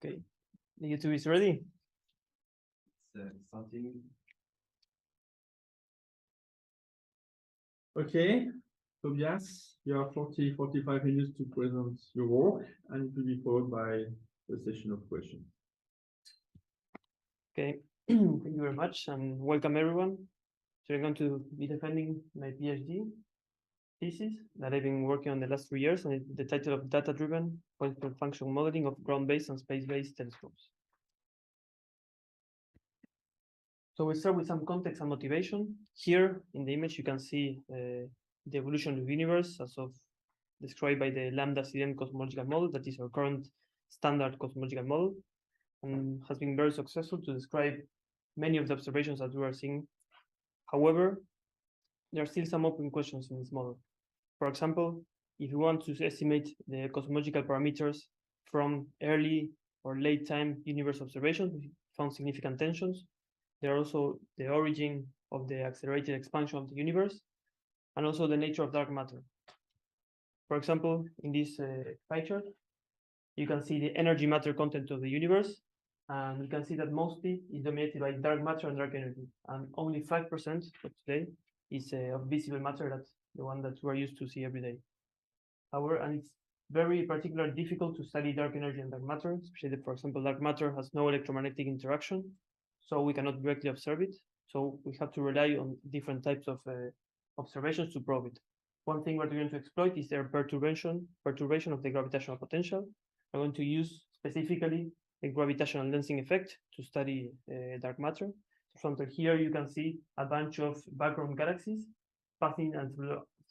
Okay, the YouTube is ready. Starting. Okay, Tobias, you have 45 minutes to present your work, and it will be followed by a session of questions. Okay, thank you very much and welcome everyone. So I'm going to be defending my PhD thesis that I've been working on the last 3 years, and it's the title of Data-Driven Point-Cloud Functional Modeling of Ground-Based and Space-Based Telescopes. So we start with some context and motivation. Here in the image, you can see the evolution of the universe as of described by the lambda CDM cosmological model, that is our current standard cosmological model, and has been very successful to describe many of the observations that we are seeing. However, there are still some open questions in this model. For example, if you want to estimate the cosmological parameters from early or late time universe observations, we found significant tensions. There are also the origin of the accelerated expansion of the universe, and also the nature of dark matter. For example, in this pie chart, you can see the energy matter content of the universe, and you can see that mostly is dominated by dark matter and dark energy, and only 5% of today is of visible matter, that's the one that we're used to see every day. However, and it's very particularly difficult to study dark energy and dark matter, especially, for example, dark matter has no electromagnetic interaction, so we cannot directly observe it. So we have to rely on different types of observations to probe it. One thing we're going to exploit is their perturbation of the gravitational potential. We're going to use specifically the gravitational lensing effect to study dark matter. From here, you can see a bunch of background galaxies passing, and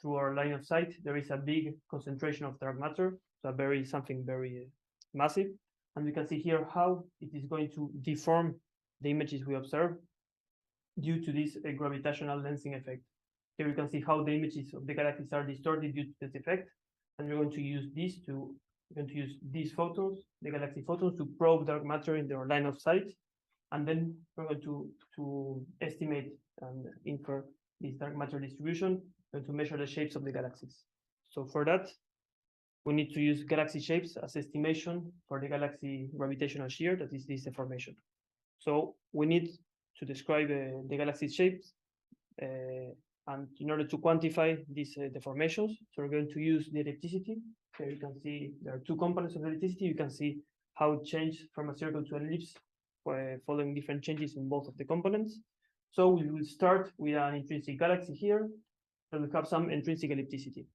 through our line of sight, there is a big concentration of dark matter, so something very massive. And we can see here how it is going to deform the images we observe due to this gravitational lensing effect. Here you can see how the images of the galaxies are distorted due to this effect, and we're going to use these photons, the galaxy photons, to probe dark matter in their line of sight, and then we're going to estimate and infer this dark matter distribution and to measure the shapes of the galaxies. So for that, we need to use galaxy shapes as estimation for the galaxy gravitational shear, that is this deformation. So we need to describe the galaxy shapes, and in order to quantify these deformations, so we're going to use the ellipticity. Here you can see there are two components of the ellipticity. You can see how it changed from a circle to an ellipse following different changes in both of the components. So we will start with an intrinsic galaxy here, and we have some intrinsic ellipticity.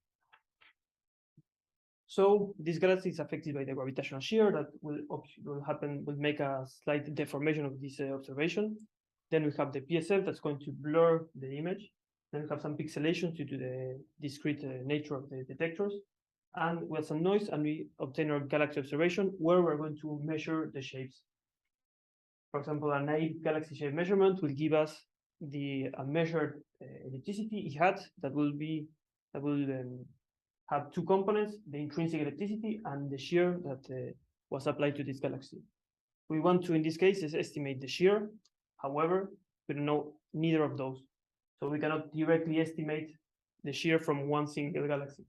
So this galaxy is affected by the gravitational shear that will make a slight deformation of this observation. Then we have the PSF that's going to blur the image. Then we have some pixelation due to the discrete nature of the detectors. And we have some noise, and we obtain our galaxy observation where we're going to measure the shapes. For example, a naive galaxy shape measurement will give us the measured ellipticity hat that will have two components, the intrinsic ellipticity and the shear that was applied to this galaxy. We want to, in this case, estimate the shear. However, we don't know neither of those. So we cannot directly estimate the shear from one single galaxy.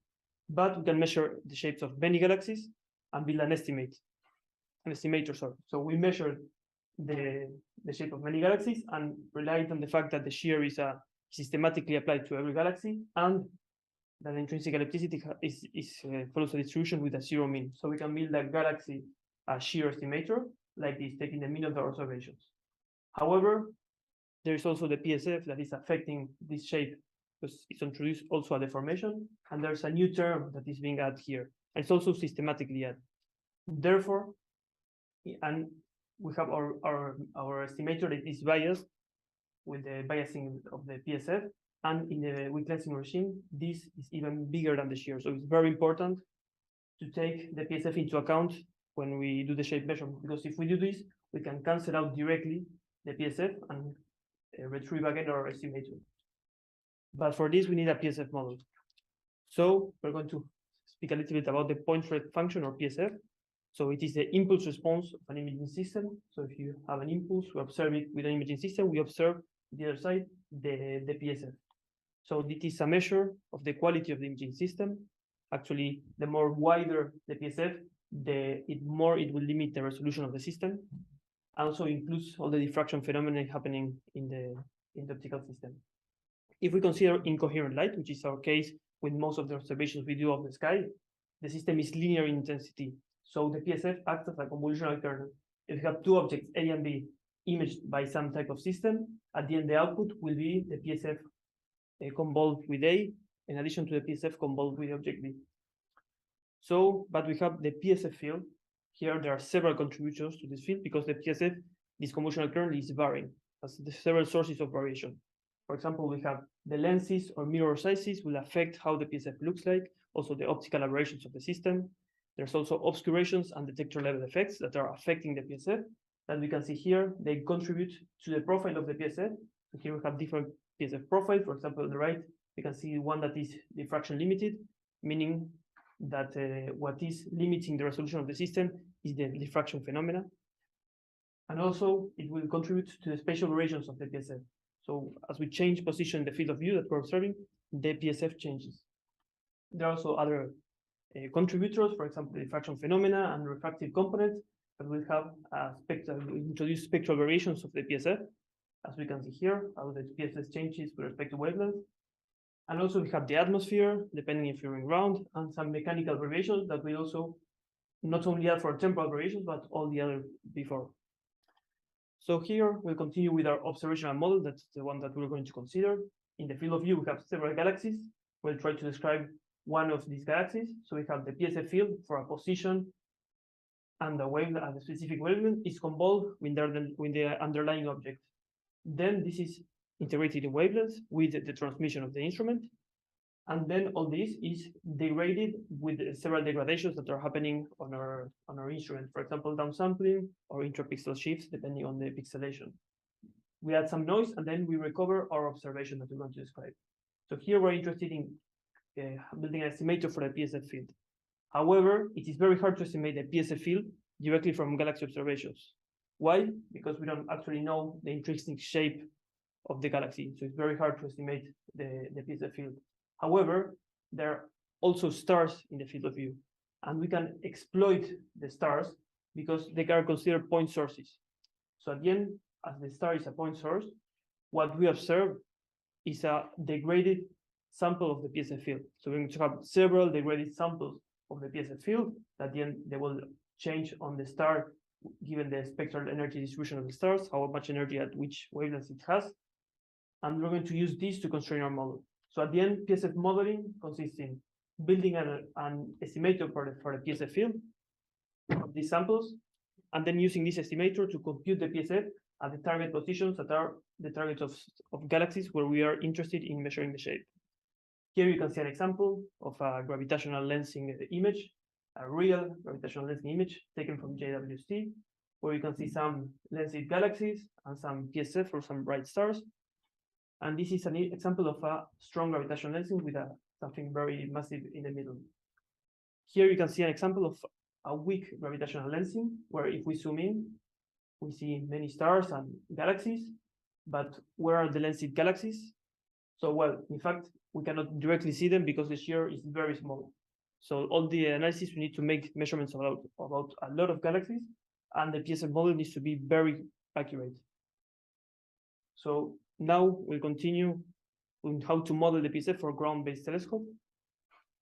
But we can measure the shapes of many galaxies and build an estimator, sorry. So we measure the shape of many galaxies and relied on the fact that the shear is systematically applied to every galaxy, and that intrinsic ellipticity follows a distribution with a zero mean. So we can build a galaxy shear estimator like this, taking the mean of the observations. However, there is also the PSF that is affecting this shape, because it's introduced also a deformation, and there's a new term that is being added here. And it's also systematically added. Therefore, and we have our estimator that is biased with the biasing of the PSF, and in the weak lensing regime, this is even bigger than the shear. So it's very important to take the PSF into account when we do the shape measurement, because if we do this, we can cancel out directly the PSF and retrieve again our estimator. But for this, we need a PSF model. So we're going to speak a little bit about the point rate function, or PSF. So it is the impulse response of an imaging system. So if you have an impulse, we observe it with an imaging system, we observe the other side, the PSF. So it is a measure of the quality of the imaging system. Actually, the more wider the PSF, it will limit the resolution of the system, and also includes all the diffraction phenomena happening in the optical system. If we consider incoherent light, which is our case with most of the observations we do of the sky, the system is linear in intensity. So the PSF acts as a convolutional kernel. If you have two objects, A and B, imaged by some type of system, at the end the output will be the PSF convolved with A, in addition to the PSF convolved with object B. So, but we have the PSF field. Here there are several contributors to this field because the PSF, this convolutional kernel, is varying, has several sources of variation. For example, we have the lenses or mirror sizes will affect how the PSF looks like, also the optical aberrations of the system. There's also obscurations and detector level effects that are affecting the PSF that we can see here. They contribute to the profile of the PSF. So here we have different PSF profiles. For example, on the right, we can see one that is diffraction limited, meaning that what is limiting the resolution of the system is the diffraction phenomena. And also, it will contribute to the spatial variations of the PSF. So as we change position in the field of view that we're observing, the PSF changes. There are also other contributors, for example, the diffraction phenomena and refractive components that will have introduce spectral variations of the PSF, as we can see here, how the PSF changes with respect to wavelength. And also we have the atmosphere, depending if you're in ground, and some mechanical variations that will also not only add for temporal variations, but all the other before. So here we'll continue with our observational model. That's the one that we're going to consider. In the field of view, we have several galaxies. We'll try to describe one of these galaxies. So we have the PSF field for a position, and the wavelength, and the specific wavelength is convolved with the underlying object. Then this is integrated in wavelengths with the transmission of the instrument. And then all this is degraded with several degradations that are happening on our instrument. For example, downsampling or intrapixel shifts, depending on the pixelation. We add some noise, and then we recover our observation that we're going to describe. So here we're interested in building an estimator for the PSF field. However, it is very hard to estimate the PSF field directly from galaxy observations. Why? Because we don't actually know the intrinsic shape of the galaxy. So it's very hard to estimate the PSF field. However, there are also stars in the field of view, and we can exploit the stars because they are considered point sources. So at the end, as the star is a point source, what we observe is a degraded sample of the PSF field. So we're going to have several degraded samples of the PSF field. At the end, they will change on the star given the spectral energy distribution of the stars, how much energy at which wavelength it has. And we're going to use this to constrain our model. So at the end, PSF modeling consists in building an estimator for the PSF field of these samples, and then using this estimator to compute the PSF at the target positions that are the targets of galaxies where we are interested in measuring the shape. Here you can see an example of a gravitational lensing image, a real gravitational lensing image taken from JWST, where you can see some lensed galaxies and some PSF or some bright stars. And this is an example of a strong gravitational lensing with something very massive in the middle. Here you can see an example of a weak gravitational lensing, where if we zoom in, we see many stars and galaxies, but where are the lensed galaxies? So, well, in fact, we cannot directly see them because the shear is very small. So all the analysis, we need to make measurements about a lot of galaxies, and the PSF model needs to be very accurate. So now we'll continue with how to model the PSF for ground-based telescope.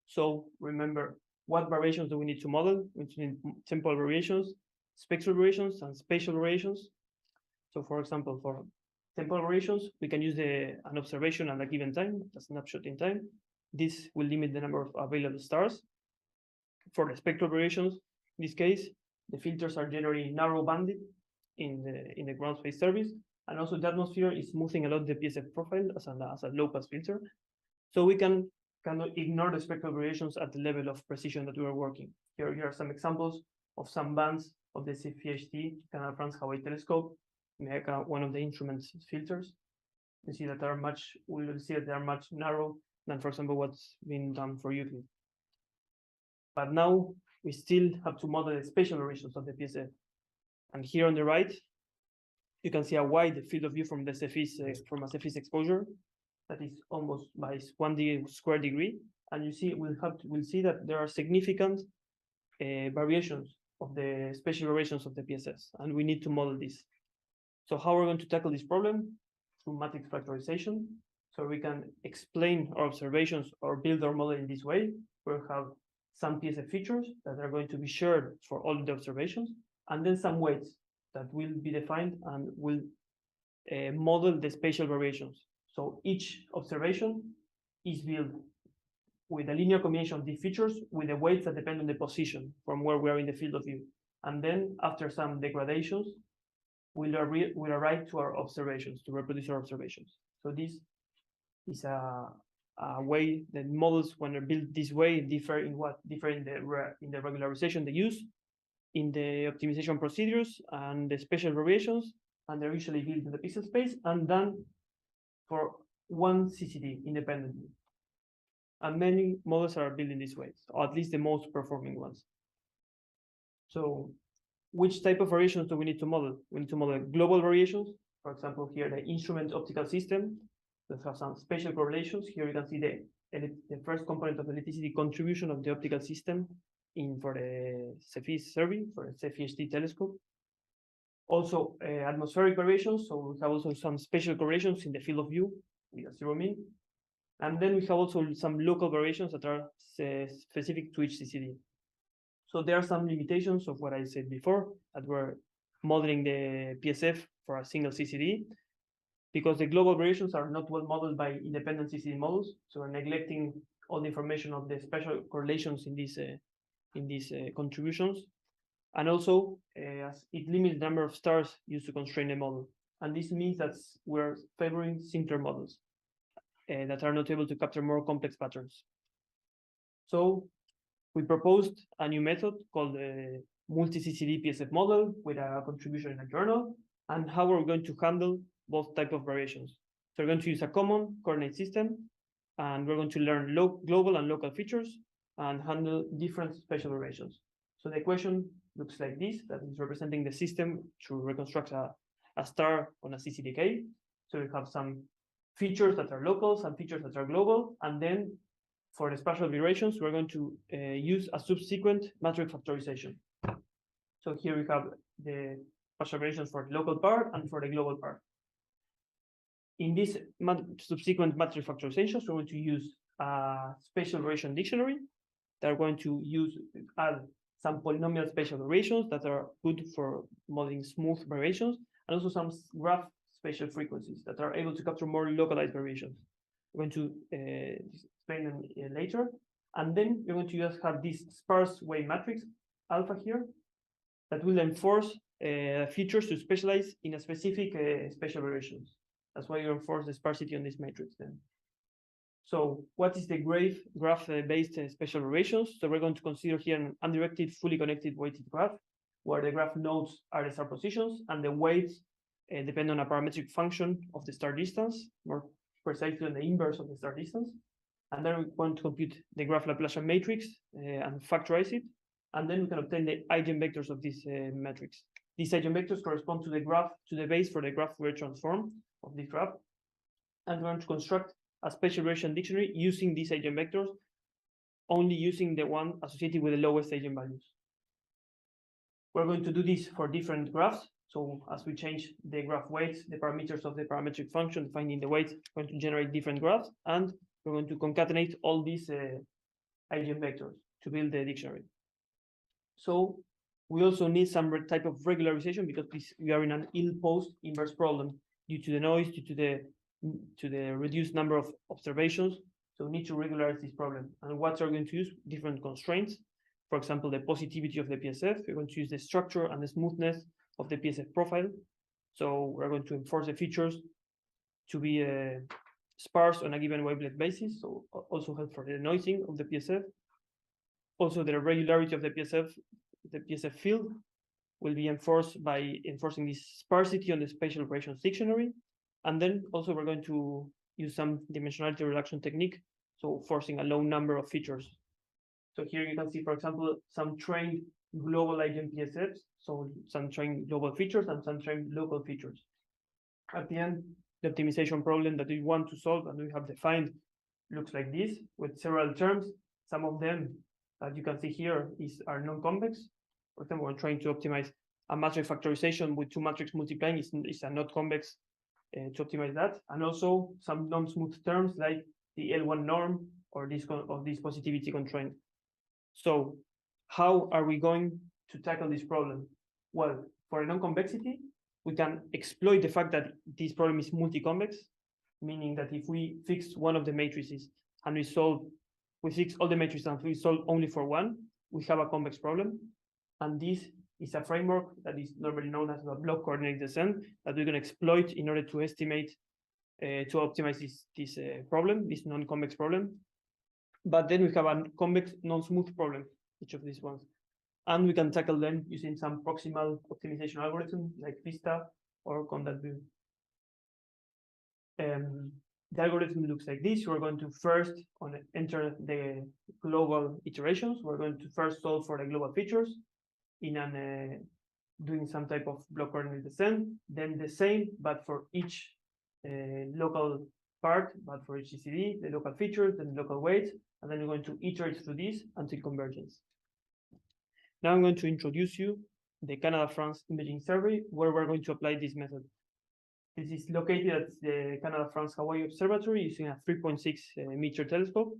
So remember, what variations do we need to model? We need temporal variations, spectral variations, and spatial variations. So for example, for temporal variations, we can use an observation at a given time, a snapshot in time. This will limit the number of available stars. For the spectral variations, in this case, the filters are generally narrow banded in the ground space service, and also the atmosphere is smoothing a lot the PSF profile as a low pass filter. So we cannot ignore the spectral variations at the level of precision that we are working. Here are some examples of some bands of the CFHT, Canada France Hawaii Telescope, one of the instruments filters. You see that we will see that they are much narrow than, for example, what's been done for Euclid. But now we still have to model the spatial variations of the PSF. And here on the right, you can see a wide field of view from the from a Cephis exposure that is almost by 1 square degree. And you see, we'll see that there are significant variations of the spatial variations of the PSS, and we need to model this. So how we're going to tackle this problem? Through matrix factorization. So we can explain our observations or build our model in this way. We'll have some PSF features that are going to be shared for all the observations, and then some weights that will be defined and will model the spatial variations. So each observation is built with a linear combination of these features with the weights that depend on the position from where we are in the field of view. And then after some degradations, we'll arrive to our observations, to reproduce our observations. So this is a way that models, when they're built this way, differ in the regularization they use, in the optimization procedures and the spatial variations, and they're usually built in the pixel space and done for one CCD independently. And many models are built in this way, or at least the most performing ones. So which type of variations do we need to model? We need to model global variations. For example, here the instrument optical system that has some spatial correlations. Here you can see the first component of the electricity contribution of the optical system for the CEPHIS survey, for the CEPHI-HD telescope. Also atmospheric variations. So we have also some spatial correlations in the field of view with a zero mean. And then we have also some local variations that are specific to each CCD. So there are some limitations of what I said before, that we're modeling the PSF for a single CCD, because the global variations are not well modeled by independent CCD models. So we're neglecting all the information of the spatial correlations in these contributions. And also, as it limits the number of stars used to constrain the model. And this means that we're favoring simpler models that are not able to capture more complex patterns. So we proposed a new method called the multi-CCD PSF model with a contribution in a journal, and how we're going to handle both types of variations. So we're going to use a common coordinate system, and we're going to learn global and local features and handle different spatial variations. So the equation looks like this, that is representing the system to reconstruct a star on a CCDK. So we have some features that are local, some features that are global, and then for the spatial variations, we're going to use a subsequent matrix factorization. So here we have the spatial variations for the local part and for the global part. In this subsequent matrix factorizations, we're going to use a spatial variation dictionary that are going to add some polynomial spatial variations that are good for modeling smooth variations, and also some graph spatial frequencies that are able to capture more localized variations. We're going to explain them later. And then we're going to just have this sparse wave matrix alpha here that will enforce features to specialize in a specific spatial variations. That's why you enforce the sparsity on this matrix then. So what is the graph-based spatial variations? So we're going to consider here an undirected, fully connected weighted graph, where the graph nodes are the star positions and the weights depend on a parametric function of the star distance, more precisely on the inverse of the star distance. And then we want to compute the graph Laplacian matrix and factorize it. And then we can obtain the eigenvectors of this matrix. These eigenvectors correspond to the base for the graph Fourier transform of this graph. And we're going to construct a spatial variation dictionary using these eigenvectors, only using the one associated with the lowest eigenvalues. We're going to do this for different graphs. So as we change the graph weights, the parameters of the parametric function, finding the weights, we're going to generate different graphs, and we're going to concatenate all these eigenvectors to build the dictionary. So we also need some type of regularization because we are in an ill-posed inverse problem due to the noise, due to the reduced number of observations. So we need to regularize this problem. And what are we going to use? Different constraints. For example, the positivity of the PSF. We're going to use the structure and the smoothness of the PSF profile. So we're going to enforce the features to be sparse on a given wavelet basis. So also help for the noising of the PSF. Also, the regularity of the PSF field will be enforced by enforcing this sparsity on the spatial variations dictionary. And then also we're going to use some dimensionality reduction technique, so forcing a low number of features. So here you can see, for example, some trained global eigenPSFs, so some trained global features and some trained local features. At the end, the optimization problem that we want to solve and we have defined looks like this, with several terms. Some of them that you can see here are non-convex. For example, we're trying to optimize a matrix factorization with two matrix multiplying is a not convex to optimize that, and also some non-smooth terms like the L1 norm or this positivity constraint. So how are we going to tackle this problem? Well, for a non-convexity, we can exploit the fact that this problem is multi-convex, meaning that if we fix one of the matrices and we fix all the matrices and we solve only for one, we have a convex problem. And this is a framework that is normally known as a block coordinate descent that we're going to exploit in order to estimate, to optimize this problem, this non-convex problem. But then we have a convex non-smooth problem, each of these ones. And we can tackle them using some proximal optimization algorithm like Vista or contact view. The algorithm looks like this. We're going to first enter the global iterations. We're going to first solve for the global features in doing some type of block coordinate descent. Then the same, but for each local part, but for each GCD, the local features, then the local weights, and then we're going to iterate through this until convergence. Now I'm going to introduce you the Canada-France imaging survey, where we're going to apply this method. This is located at the Canada-France-Hawaii Observatory using a 3.6 meter telescope.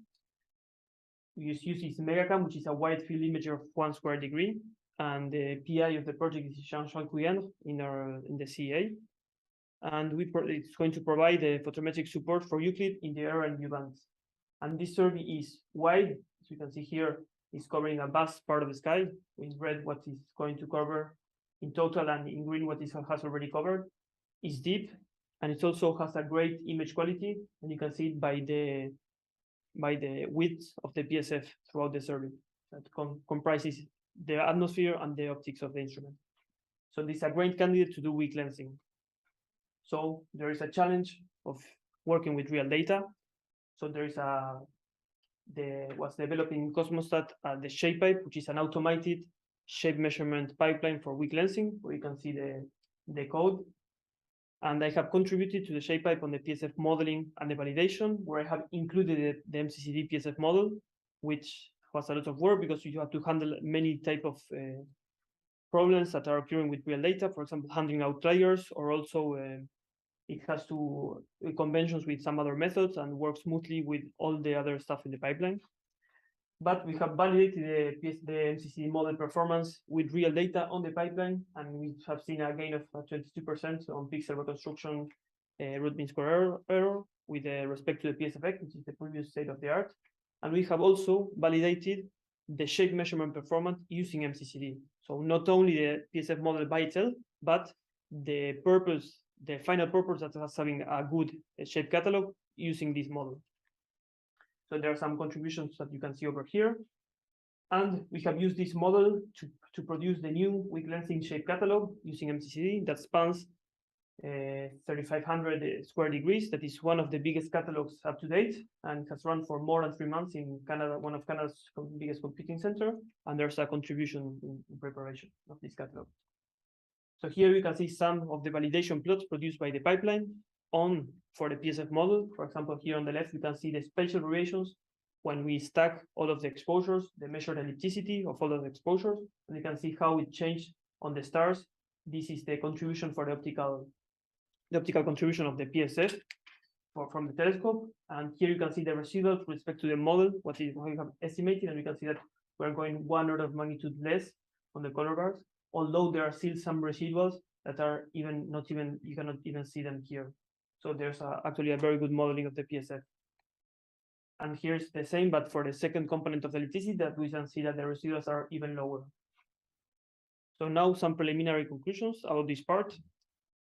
We use this megacam, which is a wide field imager of 1 square degree, and the PI of the project is Jean-Charles Guyenne in the CA. And it's going to provide photometric support for Euclid in the R and U bands. And this survey is wide, as you can see here, is covering a vast part of the sky. In red, what is going to cover in total, and in green, what it has already covered. Is deep, and it also has a great image quality, and you can see it by the width of the PSF throughout the survey that comprises the atmosphere and the optics of the instrument. So this is a great candidate to do weak lensing. So there is a challenge of working with real data. So there is was developed in Cosmostat the shape pipe, which is an automated shape measurement pipeline for weak lensing, where you can see the code. And I have contributed to the shape pipe on the PSF modeling and the validation, where I have included the MCCD PSF model, which was a lot of work because you have to handle many type of problems that are occurring with real data. For example, handling outliers, or also it has to conventions with some other methods and work smoothly with all the other stuff in the pipeline. But we have validated the MCCD model performance with real data on the pipeline, and we have seen a gain of 22% on pixel reconstruction root mean square error with respect to the PSFX, which is the previous state of the art. And we have also validated the shape measurement performance using MCCD. So not only the PSF model by itself, but the final purpose that has having a good shape catalog using this model. So there are some contributions that you can see over here. And we have used this model to produce the new weak lensing shape catalog using MCCD that spans 3,500 square degrees. That is one of the biggest catalogs up to date, and has run for more than 3 months in Canada, one of Canada's biggest computing center. And there's a contribution in preparation of this catalog. So here you can see some of the validation plots produced by the pipeline for the PSF model. For example, here on the left, you can see the spatial variations when we stack all of the exposures, the measured ellipticity of all of the exposures, and you can see how it changed on the stars. This is the contribution for the optical contribution of the PSF from the telescope. And here you can see the residuals with respect to the model, what we have estimated, and you can see that we're going 1 order of magnitude less on the color bars, although there are still some residuals that are you cannot even see them here. So there's actually a very good modeling of the PSF. And here's the same, but for the second component of the ellipticity, that we can see that the residuals are even lower. So now some preliminary conclusions about this part.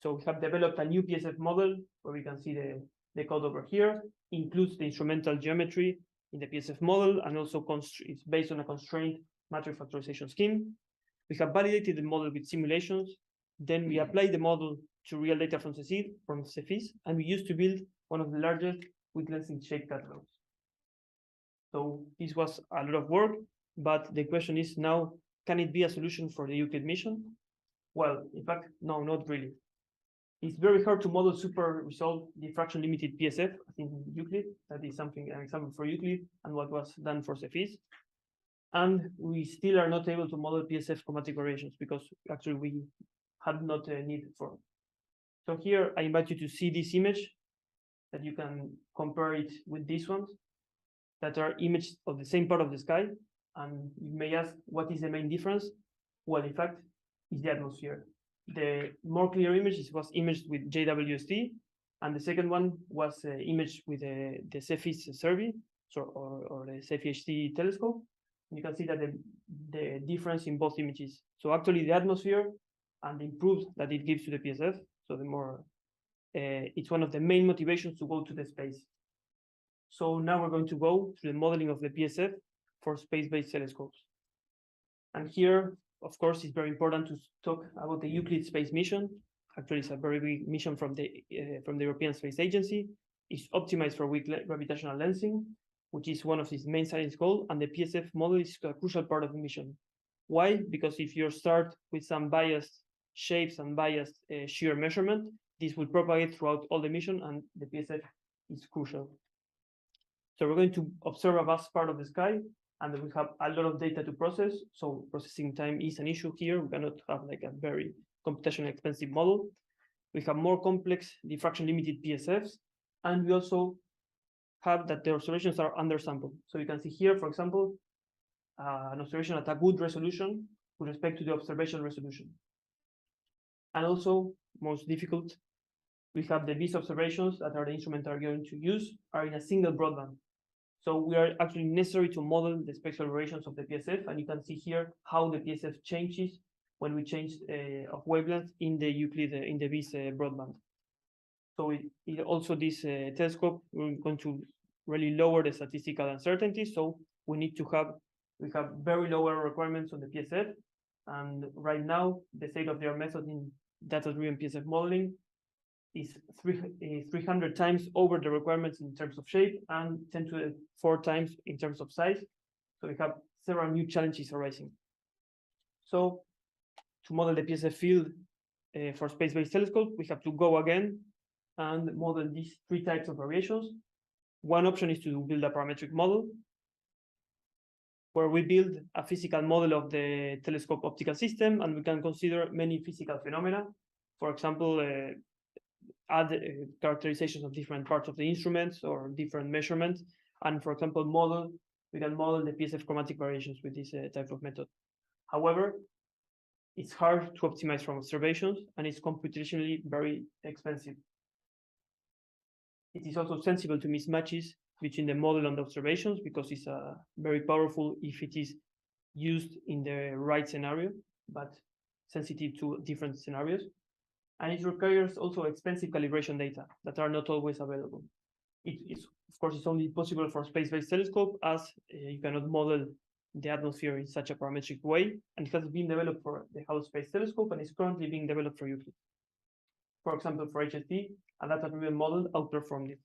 So we have developed a new PSF model where we can see the code over here, includes the instrumental geometry in the PSF model, and also it's based on a constrained matrix factorization scheme. We have validated the model with simulations. Then we applied the model to real data from Cephis, and we used to build one of the largest weak lensing shape catalogs. So this was a lot of work, but the question is now, can it be a solution for the Euclid mission? Well, in fact, no, not really. It's very hard to model super resolved diffraction limited PSF in Euclid. That is an example for Euclid and what was done for Cephis. And we still are not able to model PSF chromatic variations because actually we had not a need for it. So here I invite you to see this image that you can compare it with these ones that are images of the same part of the sky. And you may ask, what is the main difference? Well, in fact, it's the atmosphere. The more clear image was imaged with JWST, and the second one was imaged with the Cephis survey, or the Cephi-HT telescope. You can see that the difference in both images. So actually the atmosphere and the improved that it gives to the PSF, so the more, it's one of the main motivations to go to the space. So now we're going to go to the modeling of the PSF for space-based telescopes. And here, of course, it's very important to talk about the Euclid Space Mission. Actually, it's a very big mission from the European Space Agency. It's optimized for weak gravitational lensing, which is one of its main science goals, and the PSF model is a crucial part of the mission. Why? Because if you start with some biased shapes and biased shear measurement, this will propagate throughout all the mission, and the PSF is crucial. So we're going to observe a vast part of the sky, and we have a lot of data to process. So processing time is an issue here. We cannot have like a very computationally expensive model. We have more complex diffraction limited PSFs, and we also have that the observations are undersampled. So you can see here, for example, an observation at a good resolution with respect to the observation resolution. And also, most difficult, we have the these observations that are the instrument are going to use are in a single broadband. So we are actually necessary to model the spectral variations of the PSF, and you can see here how the PSF changes when we change of wavelength in the Euclid in the BIS broadband. So it also this telescope, we're going to really lower the statistical uncertainty. So we have very lower requirements on the PSF, and right now the state-of-the-art method in data-driven PSF modeling is 300 times over the requirements in terms of shape and 10 to the 4 times in terms of size. So we have several new challenges arising. So to model the PSF field for space-based telescope, we have to go again and model these 3 types of variations. One option is to build a parametric model where we build a physical model of the telescope optical system, and we can consider many physical phenomena. For example, add characterizations of different parts of the instruments or different measurements. And for example, we can model the PSF chromatic variations with this type of method. However, it's hard to optimize from observations, and it's computationally very expensive. It is also sensible to mismatches between the model and the observations because it's very powerful if it is used in the right scenario, but sensitive to different scenarios. And it requires also expensive calibration data that are not always available. Of course, it's only possible for space-based telescope as you cannot model the atmosphere in such a parametric way, and it has been developed for the Hubble Space Telescope and is currently being developed for Euclid. For example, for HST, a data-driven model outperformed it.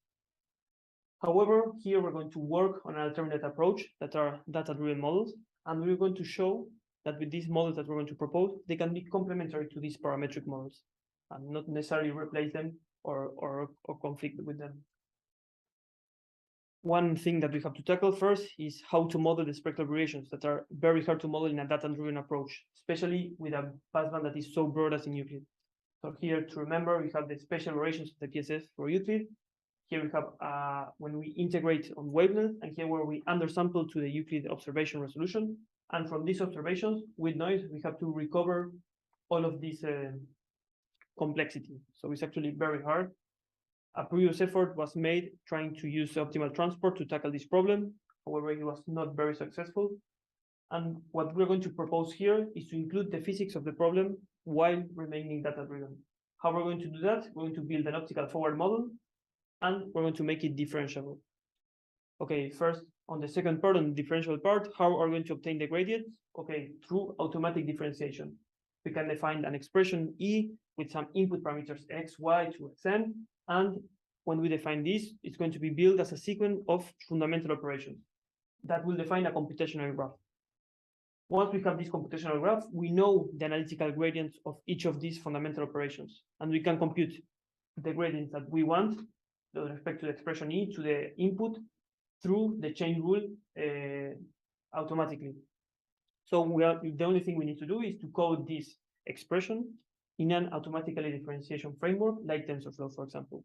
However, here we're going to work on an alternate approach that are data-driven models, and we're going to show that with these models that we're going to propose, they can be complementary to these parametric models and not necessarily replace them or conflict with them. One thing that we have to tackle first is how to model the spectral variations that are very hard to model in a data-driven approach, especially with a passband that is so broad as in Euclid. So here to remember, we have the spatial variations of the PSF for Euclid. Here we have when we integrate on wavelength, and here where we undersample to the Euclid observation resolution. And from these observations with noise, we have to recover all of this complexity. So it's actually very hard. A previous effort was made trying to use optimal transport to tackle this problem. However, it was not very successful. And what we're going to propose here is to include the physics of the problem while remaining data-driven. How we're going to do that? We're going to build an optical forward model, and we're going to make it differentiable. Okay, first, on the second part, on the differential part, how are we going to obtain the gradient? Okay, through automatic differentiation. We can define an expression E with some input parameters x, y to xn, and when we define this, it's going to be built as a sequence of fundamental operations that will define a computational graph. Once we have this computational graph, we know the analytical gradients of each of these fundamental operations, and we can compute the gradients that we want with respect to the expression E to the input through the chain rule automatically. So the only thing we need to do is to code this expression in an automatically differentiation framework like TensorFlow, for example.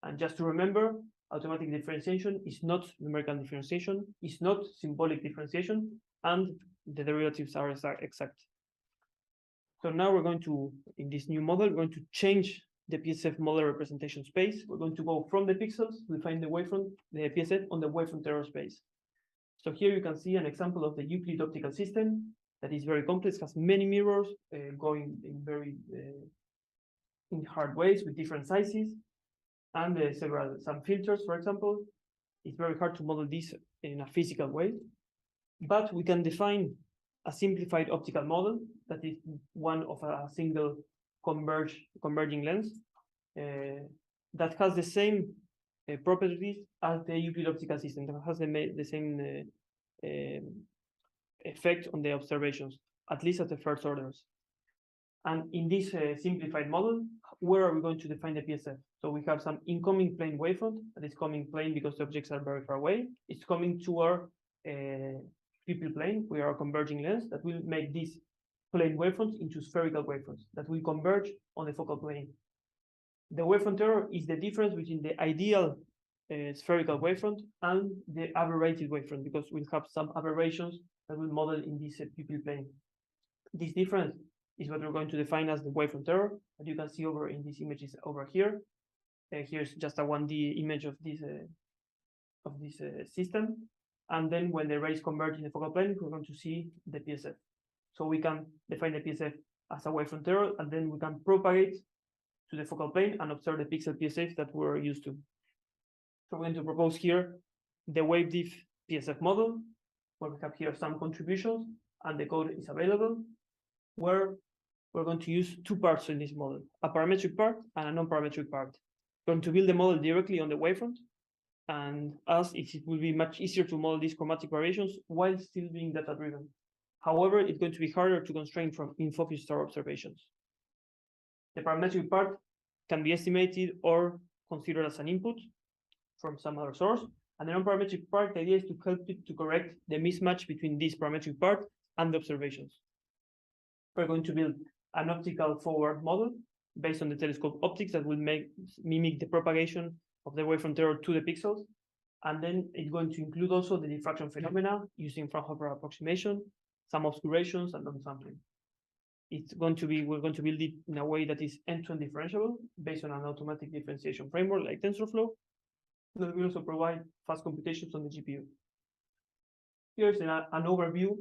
And just to remember, automatic differentiation is not numerical differentiation, is not symbolic differentiation, and the derivatives are exact. So now we're going to, in this new model, we're going to change the PSF model representation space. We're going to go from the pixels to define the wavefront, the PSF on the wavefront error space. So here you can see an example of the Euclid optical system that is very complex, has many mirrors going in very in hard ways with different sizes, and some filters, for example. It's very hard to model this in a physical way, but we can define a simplified optical model that is one of a single converging lens that has the same properties as the Euclid optical system, that has the same effect on the observations, at least at the first orders. And in this simplified model, where are we going to define the PSF? So we have some incoming plane wavefront that is coming plane because the objects are very far away. It's coming to our pupil plane. We are a converging lens that will make these plane wavefronts into spherical wavefronts that will converge on the focal plane. The wavefront error is the difference between the ideal spherical wavefront and the aberrated wavefront, because we'll have some aberrations that will model in this pupil plane. This difference is what we're going to define as the wavefront error that you can see over in these images over here. Here's just a 1D image of this system. And then when the rays converge in the focal plane, we're going to see the PSF. So we can define the PSF as a wavefront error, and then we can propagate to the focal plane and observe the pixel PSF that we're used to. So we're going to propose here the WaveDiff PSF model, where we have here some contributions, and the code is available, where we're going to use two parts in this model, a parametric part and a non-parametric part. We're going to build the model directly on the wavefront, and as it will be much easier to model these chromatic variations while still being data-driven. However, it's going to be harder to constrain from in-focus star observations. The parametric part can be estimated or considered as an input from some other source, and the non-parametric part, the idea is to help it to correct the mismatch between this parametric part and the observations. We're going to build an optical forward model based on the telescope optics that will mimic the propagation of the wavefront error to the pixels. And then it's going to include also the diffraction phenomena using Fraunhofer approximation, some obscurations, and downsampling. We're going to build it in a way that is end-to-end differentiable based on an automatic differentiation framework like TensorFlow, that will also provide fast computations on the GPU. Here's an overview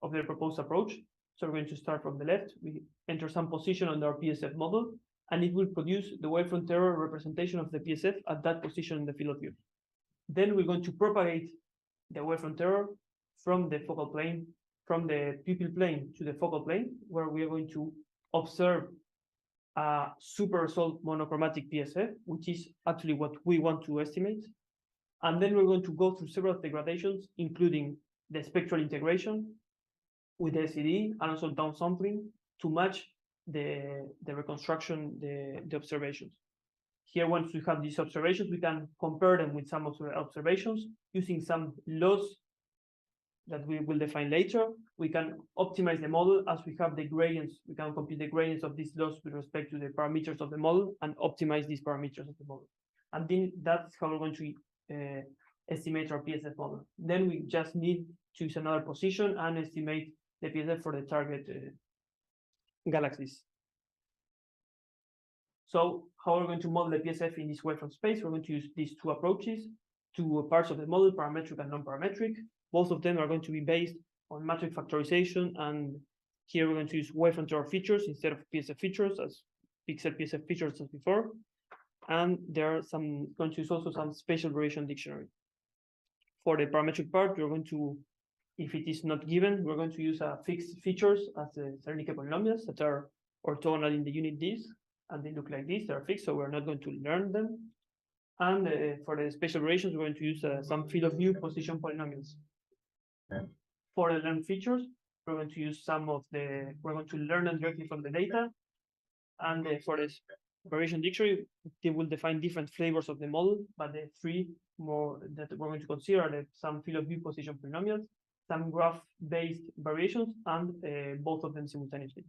of the proposed approach. So we're going to start from the left. We enter some position on our PSF model, and it will produce the wavefront error representation of the PSF at that position in the field of view. Then we're going to propagate the wavefront error from the focal plane, from the pupil plane to the focal plane, where we are going to observe a super resolved monochromatic PSF, which is actually what we want to estimate. And then we're going to go through several degradations, including the spectral integration with the SED and also downsampling to match the reconstruction, the observations. Here, once we have these observations, we can compare them with some observations using some laws that we will define later. We can optimize the model as we have the gradients. We can compute the gradients of these laws with respect to the parameters of the model and optimize these parameters of the model. And then that's how we're going to estimate our PSF model. Then we just need to use another position and estimate the PSF for the target galaxies. So how we're going to model the PSF in this wavefront space? We're going to use these two approaches, two parts of the model, parametric and non-parametric. Both of them are going to be based on matrix factorization, and here we're going to use wavefront error features instead of PSF features as pixel PSF features as before. And there are going to use also some spatial variation dictionary. For the parametric part, we're going to, if it is not given, we're going to use fixed features as the Zernike polynomials that are orthogonal in the unit disk, and they look like this. They are fixed, so we're not going to learn them. And for the spatial variations, we're going to use some field of view position polynomials. Okay. For the learned features, we're going to use we're going to learn them directly from the data. And for this variation dictionary, they will define different flavors of the model, but the three more that we're going to consider are some field of view position polynomials, some graph-based variations, and both of them simultaneously.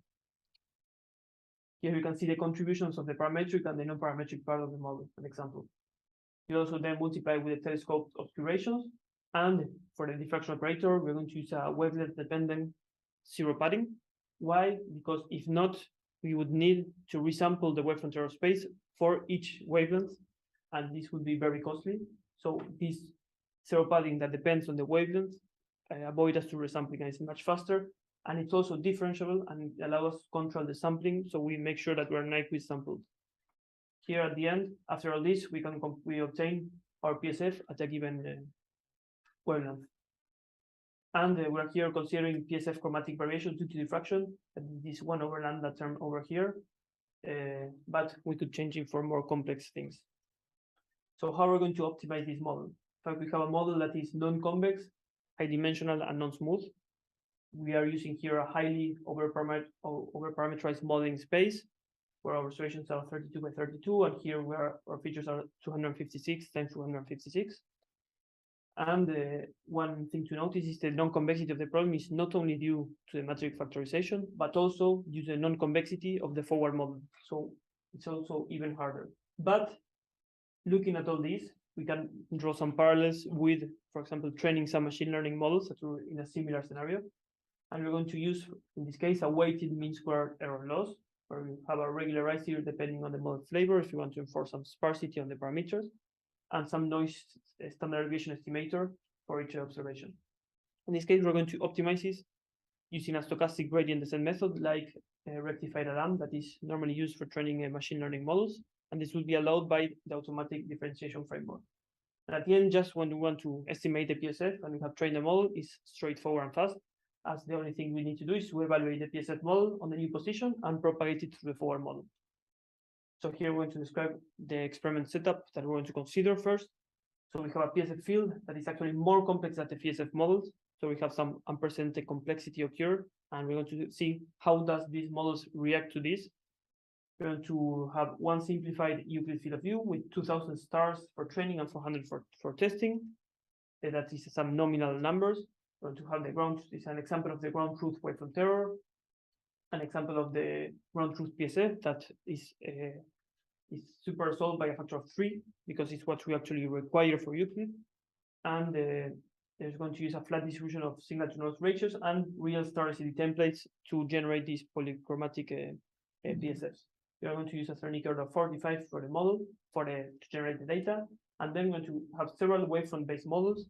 Here you can see the contributions of the parametric and the non-parametric part of the model, an example. You also then multiply with the telescope obscurations, and for the diffraction operator, we're going to use a wavelength-dependent zero padding. Why? Because if not, we would need to resample the wavefront error space for each wavelength, and this would be very costly. So this zero padding that depends on the wavelength avoid us to resampling, and it's much faster, and it's also differentiable and it allows us to control the sampling, so we make sure that we're nicely sampled. Here at the end, after all this, we obtain our PSF at a given wavelength. And we're here considering PSF chromatic variation due to diffraction, this 1 over lambda term over here, but we could change it for more complex things. So how are we going to optimize this model? So we have a model that is non-convex, high dimensional, and non-smooth. We are using here a highly over-parameterized modeling space, where our observations are 32 by 32, and here our features are 256 times 256. And one thing to notice is the non-convexity of the problem is not only due to the matrix factorization, but also due to the non-convexity of the forward model. So it's also even harder. But looking at all this, we can draw some parallels with, for example, training some machine learning models that are in a similar scenario. And we're going to use, in this case, a weighted mean square error loss, where we have a regularized here depending on the model flavor if you want to enforce some sparsity on the parameters, and some noise standard deviation estimator for each observation. In this case, we're going to optimize this using a stochastic gradient descent method like rectified alarm that is normally used for training machine learning models, and this will be allowed by the automatic differentiation framework. And at the end, just when we want to estimate the PSF and we have trained the model, is straightforward and fast, as the only thing we need to do is to evaluate the PSF model on the new position and propagate it through the forward model. So here we're going to describe the experiment setup that we're going to consider first. So we have a PSF field that is actually more complex than the PSF models. So we have some unprecedented complexity occur, and we're going to see how does these models react to this. We're going to have one simplified Euclid field of view with 2000 stars for training and 400 for testing. That is some nominal numbers. We're going to have the ground, this is an example of the ground truth wavefront error, an example of the ground truth PSF that is super resolved by a factor of 3 because it's what we actually require for Euclid. And there's going to use a flat distribution of signal to noise ratios and real star RCD templates to generate these polychromatic PSFs. We are going to use a Cernic order of 45 for the model to generate the data, and then we're going to have several wavefront-based models.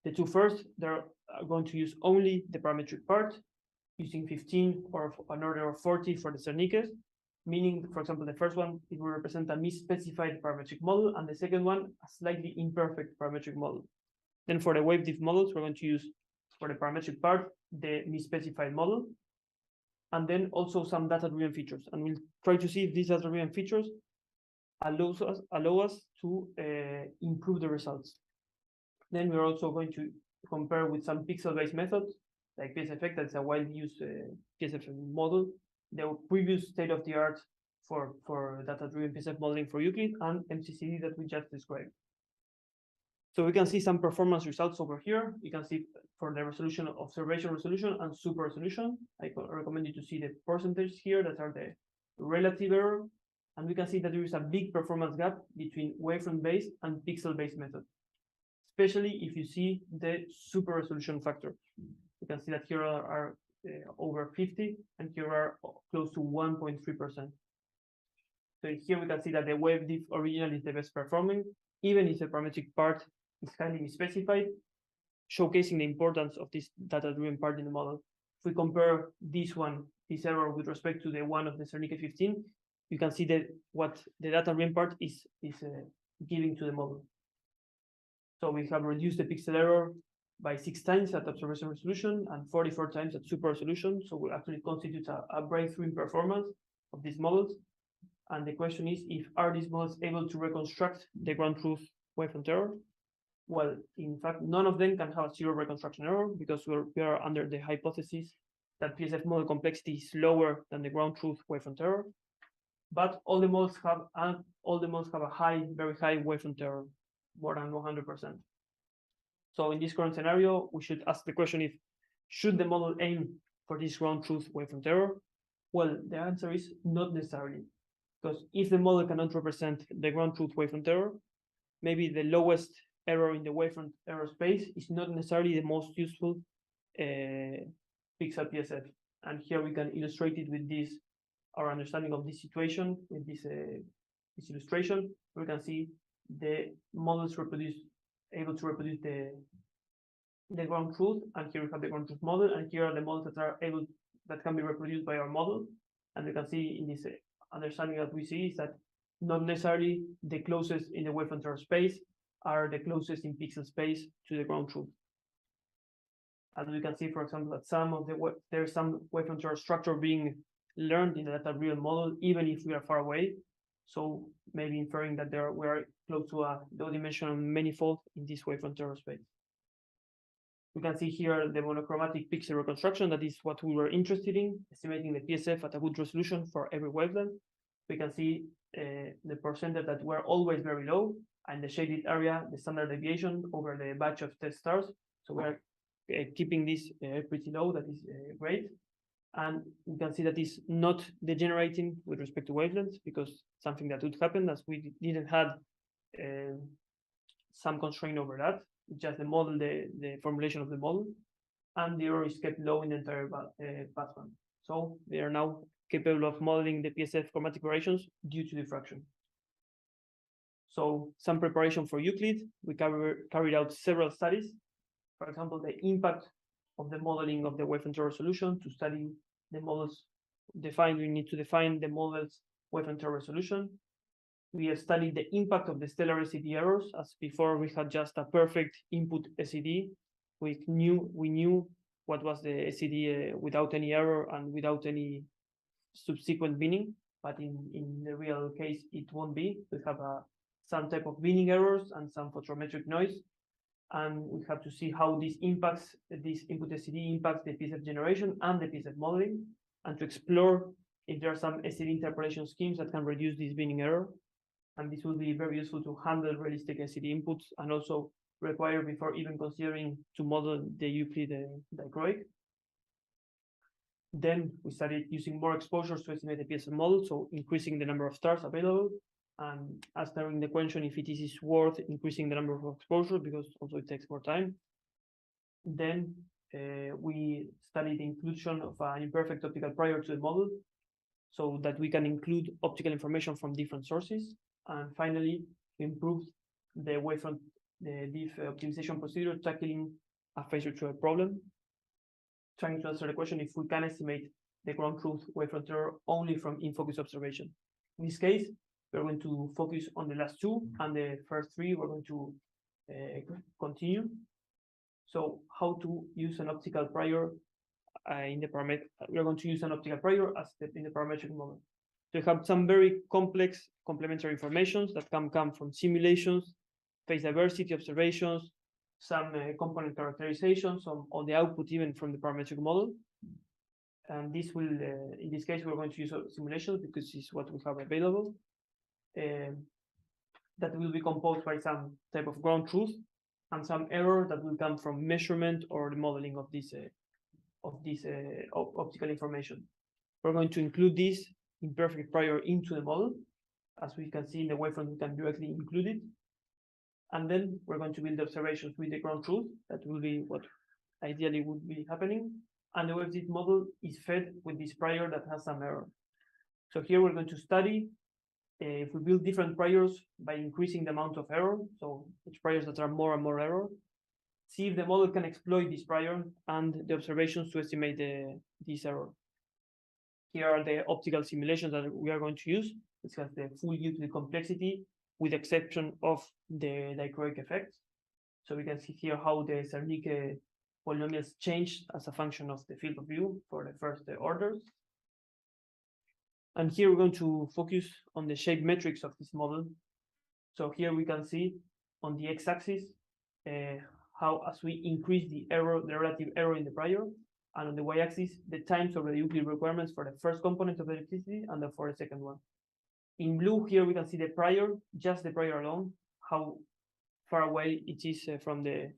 The two first, they're going to use only the parametric part, using 15 or an order of 40 for the Cernics, meaning, for example, the first one, it will represent a misspecified parametric model, and the second one, a slightly imperfect parametric model. Then for the wave-diff models, we're going to use, for the parametric part, the misspecified model, and then also some data-driven features. And we'll try to see if these data-driven features allow us to improve the results. Then we're also going to compare with some pixel-based methods, like PSFX, that's a widely used PSF model, the previous state-of-the-art for data-driven PSF modeling for Euclid, and MCCD that we just described. So we can see some performance results over here. You can see for the resolution, observation resolution, and super resolution. I recommend you to see the percentages here that are the relative error. And we can see that there is a big performance gap between wavefront-based and pixel-based method, especially if you see the super resolution factor. You can see that here are over 50, and here are close to 1.3%. So here we can see that the wave-diff original is the best performing, even if the parametric part is highly misspecified, showcasing the importance of this data-driven part in the model. If we compare this error with respect to the one of the Cernic 15, you can see that what the data-driven part is giving to the model. So we have reduced the pixel error by 6 times at observation resolution and 44 times at super resolution. So we actually constitute a breakthrough in performance of these models. And the question is, are these models able to reconstruct the ground truth wavefront error? Well, in fact, none of them can have a zero reconstruction error because we are under the hypothesis that PSF model complexity is lower than the ground truth wavefront error. But all the models have a very high wavefront error, more than 100%. So in this current scenario, we should ask the question if should the model aim for this ground truth wavefront error? Well, the answer is not necessarily, because if the model cannot represent the ground truth wavefront error, maybe the lowest error in the wavefront error space is not necessarily the most useful pixel PSF. And here we can illustrate it with this, our understanding of this situation with this illustration. We can see the models able to reproduce the ground truth, and here we have the ground truth model, and here are the models that can be reproduced by our model. And we can see in this understanding that we see is that not necessarily the closest in the wavefront error space are the closest in pixel space to the ground truth. And we can see, for example, that there's some wavefront error structure being learned in the data real model, even if we are far away. So maybe inferring that we are close to a low-dimensional manifold in this wavefront error space. We can see here the monochromatic pixel reconstruction. That is what we were interested in, estimating the PSF at a good resolution for every wavelength. We can see the percentage that were always very low, and the shaded area, the standard deviation over the batch of test stars. So we're keeping this pretty low. That is great. And we can see that is not degenerating with respect to wavelengths, because something that would happen as we didn't have some constraint over that, just the model, the formulation of the model, and the error is kept low in the entire passband. So they are now capable of modeling the PSF chromatic variations due to diffraction. So some preparation for Euclid, we carried out several studies. For example, the impact of the modeling of the wavefront error solution. To study the models we need to define the model's wavefront error resolution. We have studied the impact of the stellar SED errors, as before we had just a perfect input SED. We knew what was the SED without any error and without any subsequent binning, but in the real case, it won't be. We have some type of binning errors and some photometric noise, and we have to see how this input SED impacts the PSF generation and the PSF modeling, and to explore if there are some SED interpolation schemes that can reduce this binning error. And this will be very useful to handle realistic SED inputs, and also required before even considering to model the Euclid dichroic. Then we started using more exposures to estimate the PSF model, so increasing the number of stars available, and answering the question if it is worth increasing the number of exposures, because also it takes more time. Then we studied the inclusion of an imperfect optical prior to the model, so that we can include optical information from different sources. And finally, we improved the wavefront, the diff optimization procedure, tackling a phase retro problem, trying to answer the question if we can estimate the ground truth wavefront error only from in-focus observation. In this case, we're going to focus on the last two, and the first three we're going to continue. So how to use an optical prior in the parametric? We're going to use an optical prior as in the parametric model. So you have some very complex complementary informations that can come from simulations, phase diversity observations, some component characterizations on the output even from the parametric model. And this will, in this case, we're going to use simulations because it's what we have available. That will be composed by some type of ground truth and some error that will come from measurement or the modeling of this optical information. We're going to include this imperfect prior into the model. As we can see in the wavefront, we can directly include it. And then we're going to build observations with the ground truth. That will be what ideally would be happening. And the WebDIT model is fed with this prior that has some error. So here we're going to study if we build different priors by increasing the amount of error, so each priors that are more and more error, see if the model can exploit this prior and the observations to estimate this error. Here are the optical simulations that we are going to use. It has the full Euclid complexity with exception of the dichroic effect. So we can see here how the Zernike polynomials changed as a function of the field of view for the first orders. And here we're going to focus on the shape metrics of this model. So here we can see on the x-axis how as we increase the error, the relative error in the prior, and on the y-axis, the times over the Euclid requirements for the first component of the electricity and for the second one. In blue, here we can see the prior, just the prior alone, how far away it is from the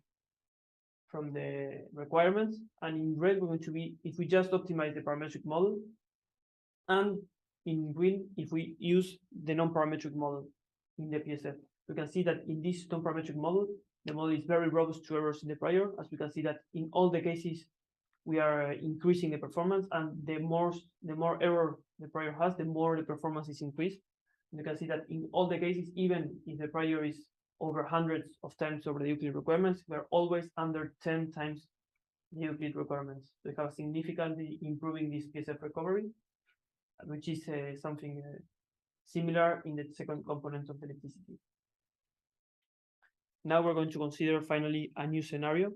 from the requirements, and in red we're going to be if we just optimize the parametric model, and in green if we use the non-parametric model in the PSF. We can see that in this non-parametric model, the model is very robust to errors in the prior, as we can see that in all the cases we are increasing the performance, and the more error the prior has, the more the performance is increased. And you can see that in all the cases, even if the prior is over hundreds of times over the Euclid requirements, we are always under 10 times the Euclid requirements. We have significantly improving this PSF recovery, which is something similar in the second component of the ellipticity. Now we're going to consider finally a new scenario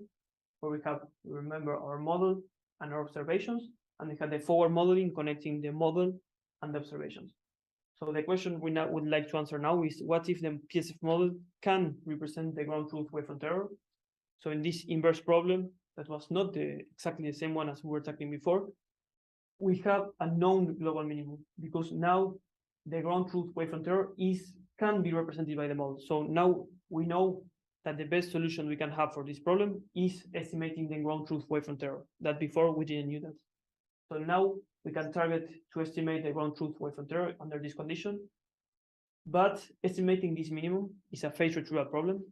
where we have, remember, our model and our observations, and we have the forward modeling connecting the model and the observations. So the question we now would like to answer now is, what if the PSF model can represent the ground truth wavefront error? So in this inverse problem, that was not exactly the same one as we were talking before, we have a known global minimum, because now the ground truth wavefront error can be represented by the model. So now we know that the best solution we can have for this problem is estimating the ground truth wavefront error. That before we didn't know that. So now we can target to estimate the ground truth wavefront error under this condition. But estimating this minimum is a phase retrieval problem,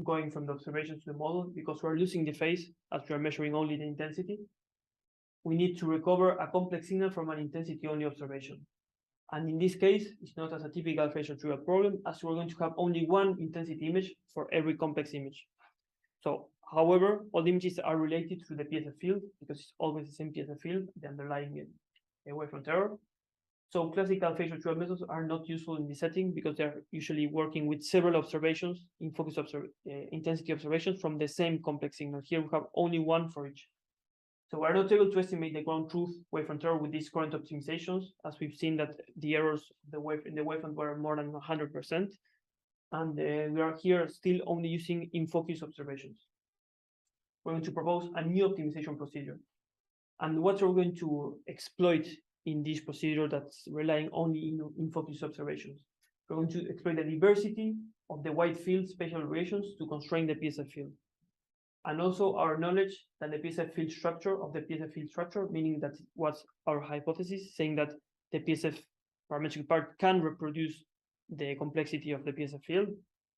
going from the observation to the model, because we're losing the phase as we are measuring only the intensity. We need to recover a complex signal from an intensity-only observation. And in this case, it's not as a typical phase retrieval problem, as we're going to have only one intensity image for every complex image. So, however, all the images are related to the PSF field, because it's always the same PSF field, the underlying wavefront error. So classical phase retrieval methods are not useful in this setting, because they're usually working with several observations in focus intensity observations from the same complex signal. Here we have only one for each. So we're not able to estimate the ground truth wavefront error with these current optimizations, as we've seen that the errors in the wavefront were more than 100%. And we are here still only using in-focus observations. We're going to propose a new optimization procedure. And what are we going to exploit in this procedure that's relying only in focus observations? We're going to exploit the diversity of the wide field spatial variations to constrain the PSF field. And also our knowledge that the PSF field structure, meaning that was our hypothesis, saying that the PSF parametric part can reproduce the complexity of the PSF field.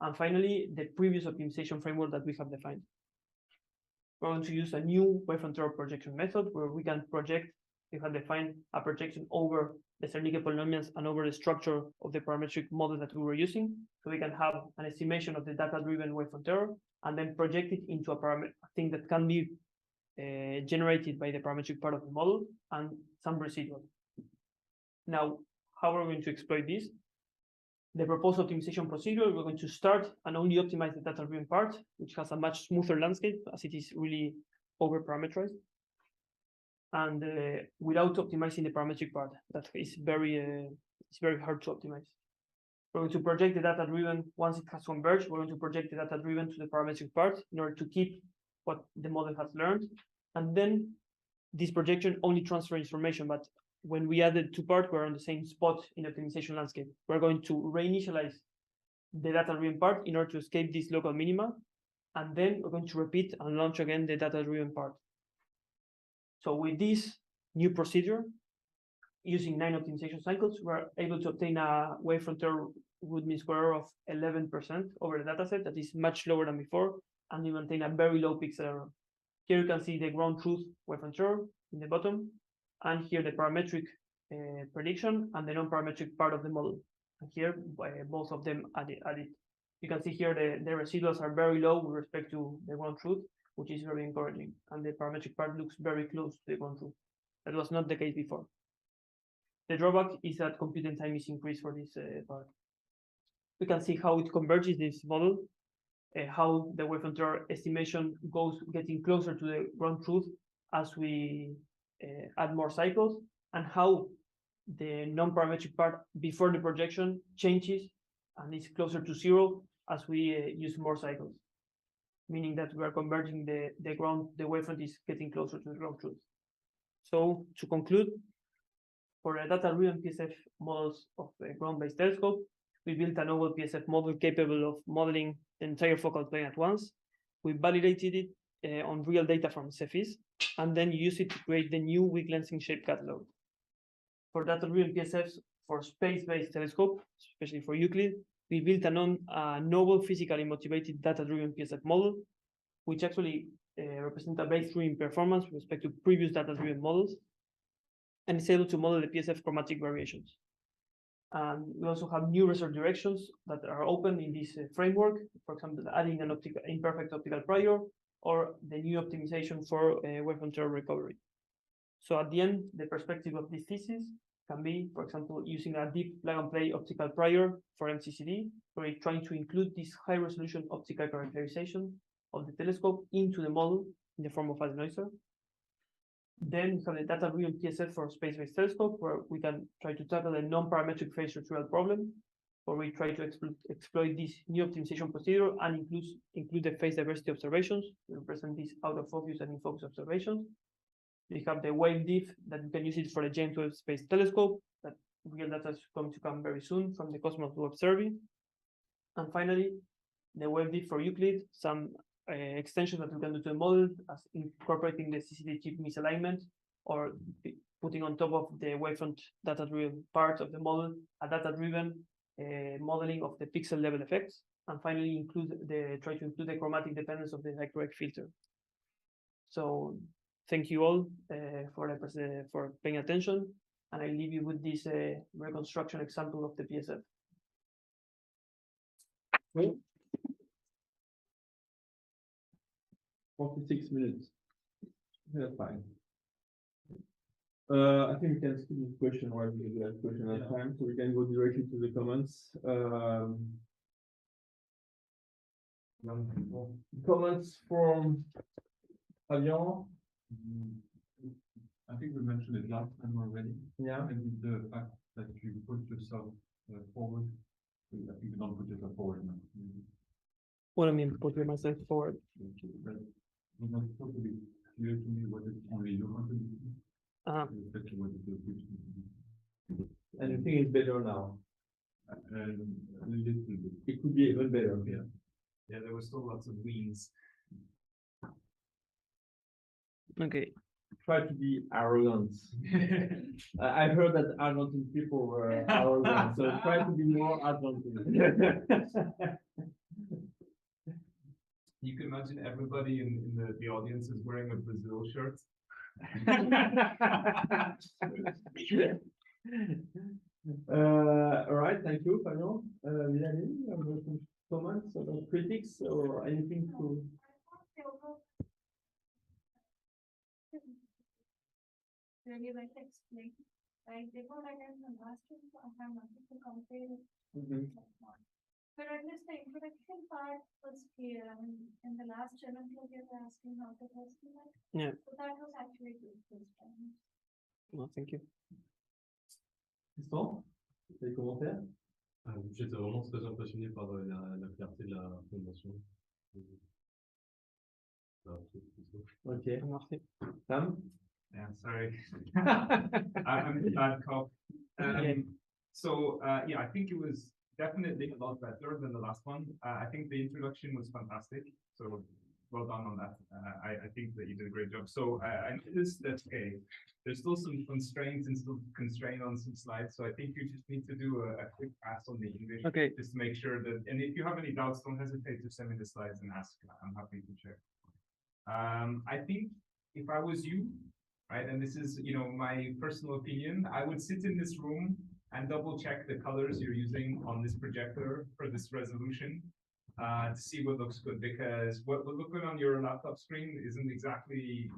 And finally, the previous optimization framework that we have defined. We're going to use a new wavefront error projection method where we can project, we have defined a projection over the Zernike polynomials and over the structure of the parametric model that we were using. So we can have an estimation of the data-driven wavefront error and then project it into a thing that can be generated by the parametric part of the model and some residual. Now, how are we going to exploit this? The proposed optimization procedure, we're going to start and only optimize the data-driven part, which has a much smoother landscape as it is really over-parameterized. And without optimizing the parametric part, that is it's very hard to optimize. We're going to project the data-driven, once it has converged, we're going to project the data-driven to the parametric part in order to keep what the model has learned. And then this projection only transfers information, but when we added two parts, we're on the same spot in the optimization landscape. We're going to reinitialize the data-driven part in order to escape this local minima, and then we're going to repeat and launch again the data-driven part. So with this new procedure, using 9 optimization cycles, we're able to obtain a wavefront error root mean square error of 11% over the dataset. That is much lower than before, and we maintain a very low pixel error. Here you can see the ground truth wavefront error in the bottom, and here the parametric prediction and the non-parametric part of the model. And here, both of them added. You can see here the residuals are very low with respect to the ground truth, which is very encouraging. And the parametric part looks very close to the ground truth. That was not the case before. The drawback is that computing time is increased for this part. We can see how it converges this model, how the wavefront error estimation goes getting closer to the ground truth as we add more cycles, and how the non-parametric part before the projection changes and is closer to 0 as we use more cycles, meaning that we are converging the wavefront is getting closer to the ground truth. So to conclude, for the data-driven PSF models of the ground-based telescope, we built a novel PSF model capable of modeling the entire focal plane at once. We validated it on real data from Cephis, and then you use it to create the new weak lensing shape catalog. For data-driven PSFs for space-based telescope, especially for Euclid, we built a novel physically motivated data-driven PSF model, which actually represents a breakthrough in performance with respect to previous data-driven models, and is able to model the PSF chromatic variations. And we also have new research directions that are open in this framework, for example, adding an imperfect optical prior, or the new optimization for wave control recovery. So at the end, the perspective of this thesis can be, for example, using a deep plug-and-play optical prior for MCCD, where we're trying to include this high-resolution optical characterization of the telescope into the model in the form of a denoiser. Then we have the data-driven PSF for space-based telescope, where we can try to tackle a non-parametric phase retrieval problem, where we try to exploit this new optimization procedure and include the phase diversity observations. We represent these out of focus and in focus observations. We have the wave diff that we can use it for the James Webb Space Telescope, that real data is going to come very soon from the Cosmos Web Survey. And finally, the wave diff for Euclid, some extensions that we can do to the model, as incorporating the CCD chip misalignment, or putting on top of the wavefront data-driven part of the model, a data-driven modeling of the pixel level effects, and finally try to include the chromatic dependence of the dichroic filter. So thank you all for paying attention, and I leave you with this reconstruction example of the PSF. Well, 46 minutes. That's fine. I think we can skip this question, right? Because we have question at time, so we can go directly to the comments. Comments from Fabian. I think we mentioned it last time already. Yeah. And the fact that you put yourself forward. I think you don't put yourself forward now. What I mean, putting myself forward. It's not totally clear to me what is only your contribution. Exactly what is your contribution. And I think it's better now. A little bit. It could be even better. Yeah. Yeah, there were still lots of weens. Okay. Try to be arrogant. I heard that Argentine people were arrogant, so try to be more Argentine. You can imagine everybody in the audience is wearing a Brazil shirt. All right, thank you, Fabian. Mélanie, you have some comments about critics or anything to? Really like to explain. Like before I got the master, I have nothing to compare it. But at least the introduction part was clear. I mean, in the last challenge, you were asking how to test that. Yeah. So that was actually good this time. Well, thank you. Tristan, des commentaires? J'étais vraiment très impressionné par la clarté de la présentation. Okay. Merci. Sam? Yeah, sorry. I'm a bad cop. So, yeah, I think it was definitely a lot better than the last one. I think the introduction was fantastic. So, well done on that. I think that you did a great job. So, I noticed that, okay, there's still some constraints and still constraint on some slides. So, I think you just need to do a quick pass on the English. Okay. Just to make sure that, and if you have any doubts, don't hesitate to send me the slides and ask. I'm happy to check. I think if I was you, right, and this is, my personal opinion, I would sit in this room and double check the colors you're using on this projector for this resolution to see what looks good, because what would look good on your laptop screen isn't exactly,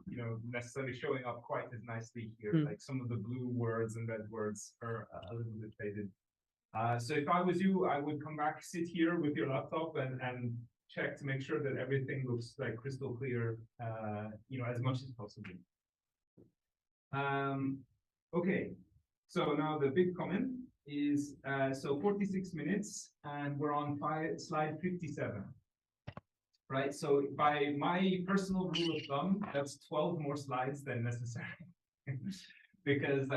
necessarily showing up quite as nicely here. Like some of the blue words and red words are a little bit faded. So if I was you, I would come back, sit here with your laptop and check to make sure that everything looks like crystal clear, as much as possible. Okay, so now the big comment is, so 46 minutes and we're on slide 57, right? So by my personal rule of thumb, that's 12 more slides than necessary. Because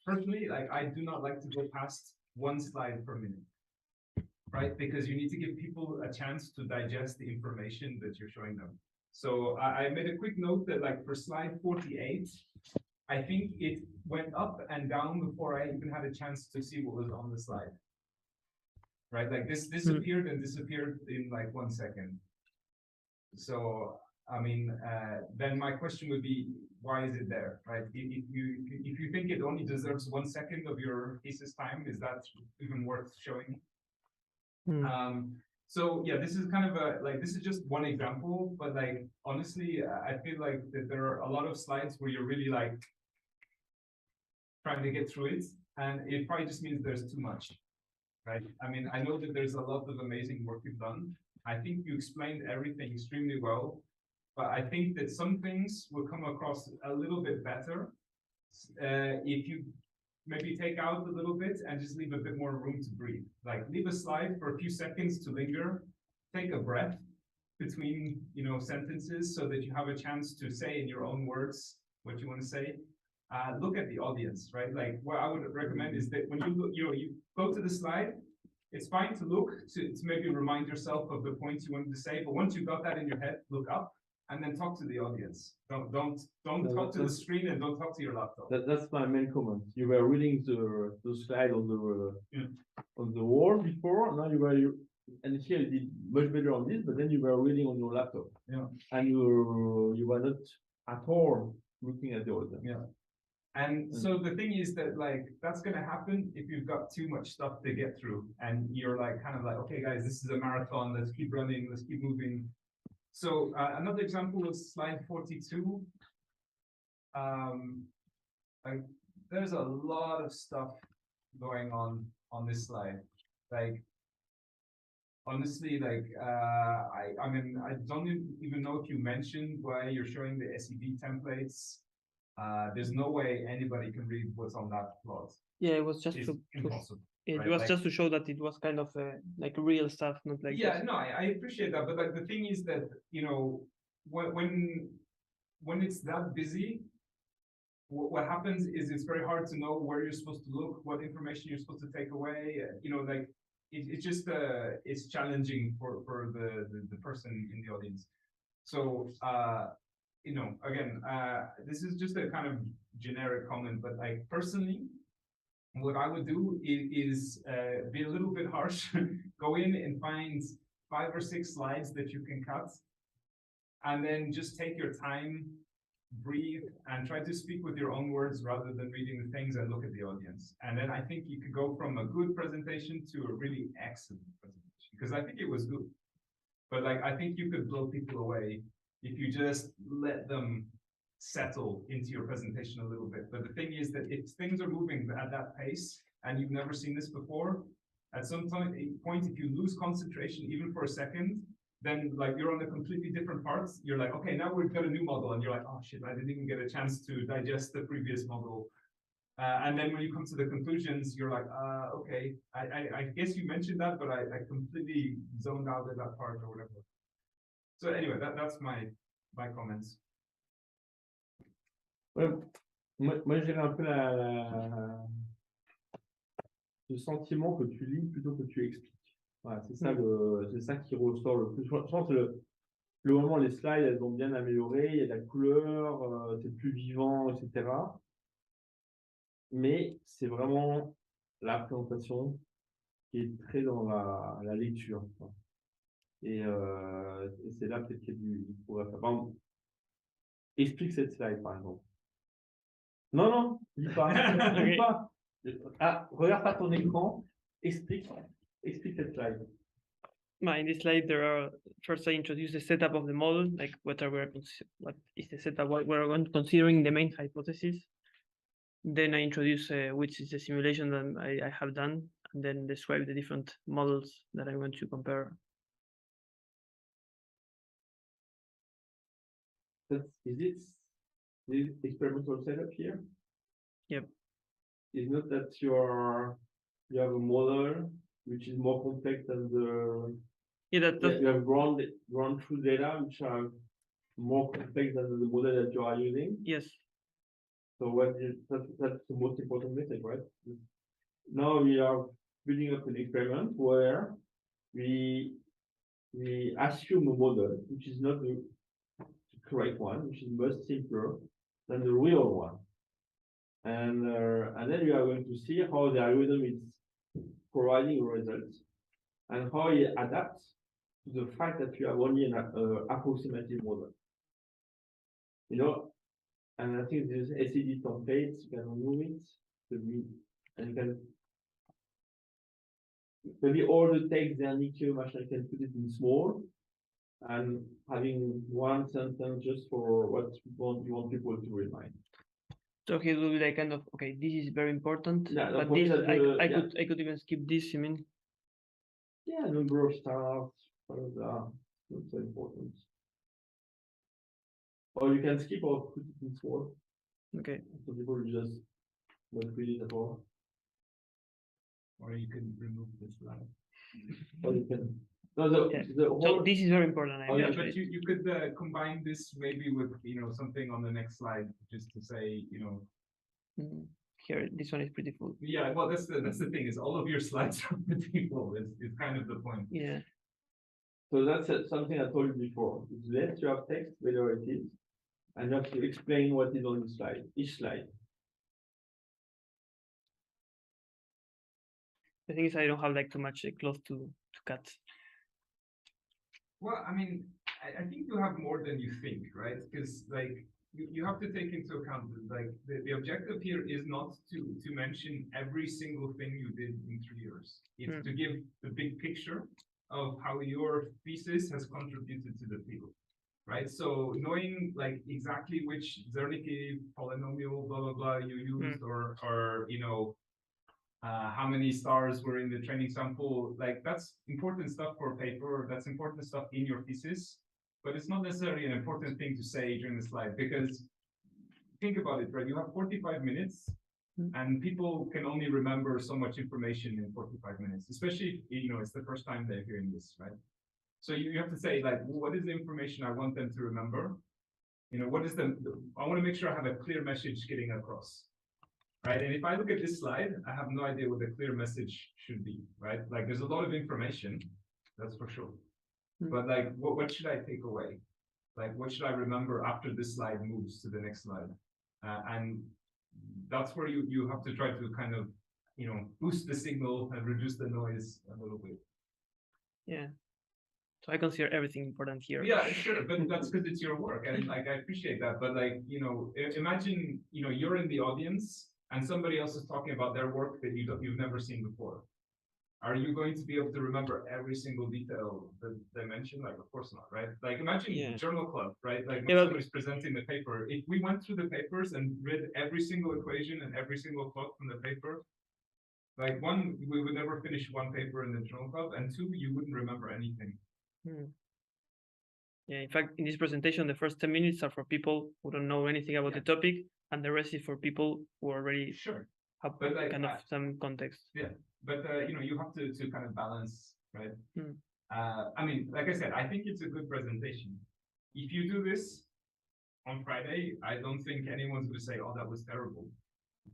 personally, I do not like to go past one slide per minute, right? Because you need to give people a chance to digest the information that you're showing them. So I made a quick note that like for slide 48, I think it went up and down before I even had a chance to see what was on the slide. Right, like this appeared and disappeared in like 1 second. So I mean, then my question would be, why is it there, right? If you think it only deserves 1 second of your thesis time, is that even worth showing? So yeah, this is kind of this is just one example, but like honestly, I feel like that there are a lot of slides where you're really like trying to get through it, and it probably just means there's too much, right? I mean, I know that there's a lot of amazing work you've done. I think you explained everything extremely well, but I think that some things will come across a little bit better if you maybe take out a little bit and just leave a bit more room to breathe. Like leave a slide for a few seconds to linger, take a breath between sentences so that you have a chance to say in your own words what you want to say. Look at the audience, right? Like what I would recommend is that when you look, you go to the slide, it's fine to look to maybe remind yourself of the points you wanted to say, but once you got that in your head, look up and then talk to the audience. Don't talk to the screen and don't talk to your laptop. That's my main comment. You were reading the slide on the wall before. Now and here you did much better on this, but then you were reading on your laptop. Yeah. And you were not at all looking at the audience. Yeah. And so the thing is that like that's gonna happen if you've got too much stuff to get through, and you're like kind of like, okay, guys, this is a marathon. Let's keep running. Let's keep moving. So another example was slide 42. Like there's a lot of stuff going on this slide. Like honestly, like I mean I don't even know if you mentioned why you're showing the SEV templates. There's no way anybody can read what's on that plot. Yeah, it was just It's to impossible. it right? was Like, just to show that it was kind of like real stuff, not like yeah, just... no, I appreciate that, but like the thing is that when it's that busy, what happens is it's very hard to know where you're supposed to look, what information you're supposed to take away. Like it's just it's challenging for the person in the audience. So again, this is just a kind of generic comment, but like personally, what I would do is be a little bit harsh, go in and find 5 or 6 slides that you can cut, and then just take your time, breathe, and try to speak with your own words rather than reading the things, and look at the audience. And then I think you could go from a good presentation to a really excellent presentation, because I think it was good. But like, I think you could blow people away if you just let them settle into your presentation a little bit. But the thing is that if things are moving at that pace and you've never seen this before, at some point, if you lose concentration even for a second, then like you're on a completely different parts. You're like, okay, now we've got a new model, and you're like, oh shit, I didn't even get a chance to digest the previous model. And then when you come to the conclusions, you're like, okay, I guess you mentioned that, but I completely zoned out at that part or whatever. So anyway, that's my comments. Ouais, moi je dirais un peu le sentiment que tu lis plutôt que tu expliques. Voilà, c'est ça c'est ça qui ressort le plus. Je pense que moment, les slides, elles ont bien amélioré, il y a de la couleur, c'est plus vivant, etc. Mais c'est vraiment la présentation qui est très dans la lecture, quoi. Et c'est là peut-être qu'il pourrait faire. Par exemple, explique cette slide, par exemple. Non, lis pas. Lis pas. Ah, regarde pas ton écran. Explique cette slide. In this slide, there are first I introduce the setup of the model, like what is the setup, what we're considering the main hypothesis. Then I introduce which is the simulation that I have done, and then describe the different models that I want to compare. Is this experimental setup here? Yep. It's not that you have a model which is more complex than the... Yeah, you have ground truth data which are more complex than the model that you are using. Yes. So that's the most important message, right? Now we are building up an experiment where we assume a model which is not correct one, which is much simpler than the real one. And then you are going to see how the algorithm is providing results and how it adapts to the fact that you have only an approximative model. You know, and I think this SED templates, you can remove it, and you can maybe all the text there, Nikkei, you can put it in small, and having one sentence just for what you want people to remind. So he will be like kind of, okay, this is very important, Yeah, but this I could even skip this, you mean? Yeah, number of stars, blah, blah, blah. Not so important. Or you can skip or put it in small. Okay. So people just not read it at all. Or you can remove this slide. Or you can. No, Yeah. the So whole, this is very important. Oh, yeah, But you could combine this maybe with, you know, something on the next slide, just to say, you know. Here, this one is pretty full. Yeah, well, that's the thing, is all of your slides are pretty full, is kind of the point. Yeah. so that's something I told you before. It's less you have text, better it is. And you have to explain what is on the slide, each slide. The thing is, I don't have like too much cloth to cut. Well, I mean, I think you have more than you think, right? Because like you have to take into account that, like the objective here is not to mention every single thing you did in 3 years. It's to give the big picture of how your thesis has contributed to the field, right? So knowing like exactly which Zernike polynomial blah blah blah you used, or you know, how many stars were in the training sample, like that's important stuff for a paper, that's important stuff in your thesis, but it's not necessarily an important thing to say during the slide, because think about it, right? You have 45 minutes and people can only remember so much information in 45 minutes, especially if, you know, it's the first time they're hearing this, right? So you have to say, like, what is the information I want them to remember? You know, what is I want to make sure I have a clear message getting across. Right, and if I look at this slide, I have no idea what the clear message should be, right? Like, there's a lot of information, that's for sure. But like, what should I take away? Like, what should I remember after this slide moves to the next slide? And that's where you have to try to kind of, you know, boost the signal and reduce the noise a little bit. Yeah. So I consider everything important here. Yeah, sure, but that's because it's your work, and like I appreciate that. But like, you know, imagine, you know, you're in the audience and somebody else is talking about their work that you've never seen before. Are you going to be able to remember every single detail that they mentioned? Like, of course not, right? Like, imagine journal club, right? Like, when somebody's presenting the paper, if we went through the papers and read every single equation and every single quote from the paper, like, one, we would never finish one paper in the journal club, and two, you wouldn't remember anything. Yeah, in fact, in this presentation, the first 10 minutes are for people who don't know anything about the topic, and the rest is for people who already have like, kind of some context. Yeah, but you know, you have to kind of balance, right? I mean, like I said, I think it's a good presentation. If you do this on Friday, I don't think anyone's going to say, "Oh, that was terrible."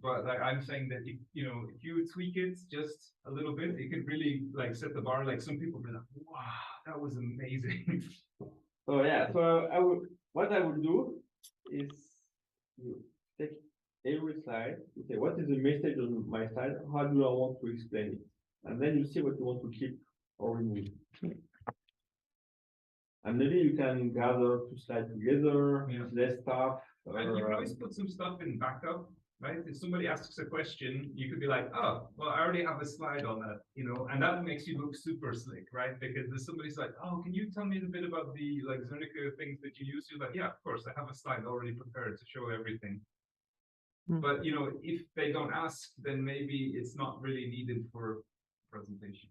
But like I'm saying that if you know, if you tweak it just a little bit, it could really like set the bar. Like some people be like, "Wow, that was amazing." So yeah, so what I would do is you take every slide, you say, what is the message on my slide? How do I want to explain it? And then you see what you want to keep or remove. And maybe you can gather two slides together, less stuff. And you can always put some stuff in backup, right? If somebody asks a question, you could be like, oh, well, I already have a slide on that, you know, and that makes you look super slick, right? Because if somebody's like, oh, can you tell me a bit about the like Zernike things that you use? You're like, yeah, of course, I have a slide already prepared to show everything. But, you know, if they don't ask, then maybe it's not really needed for presentation.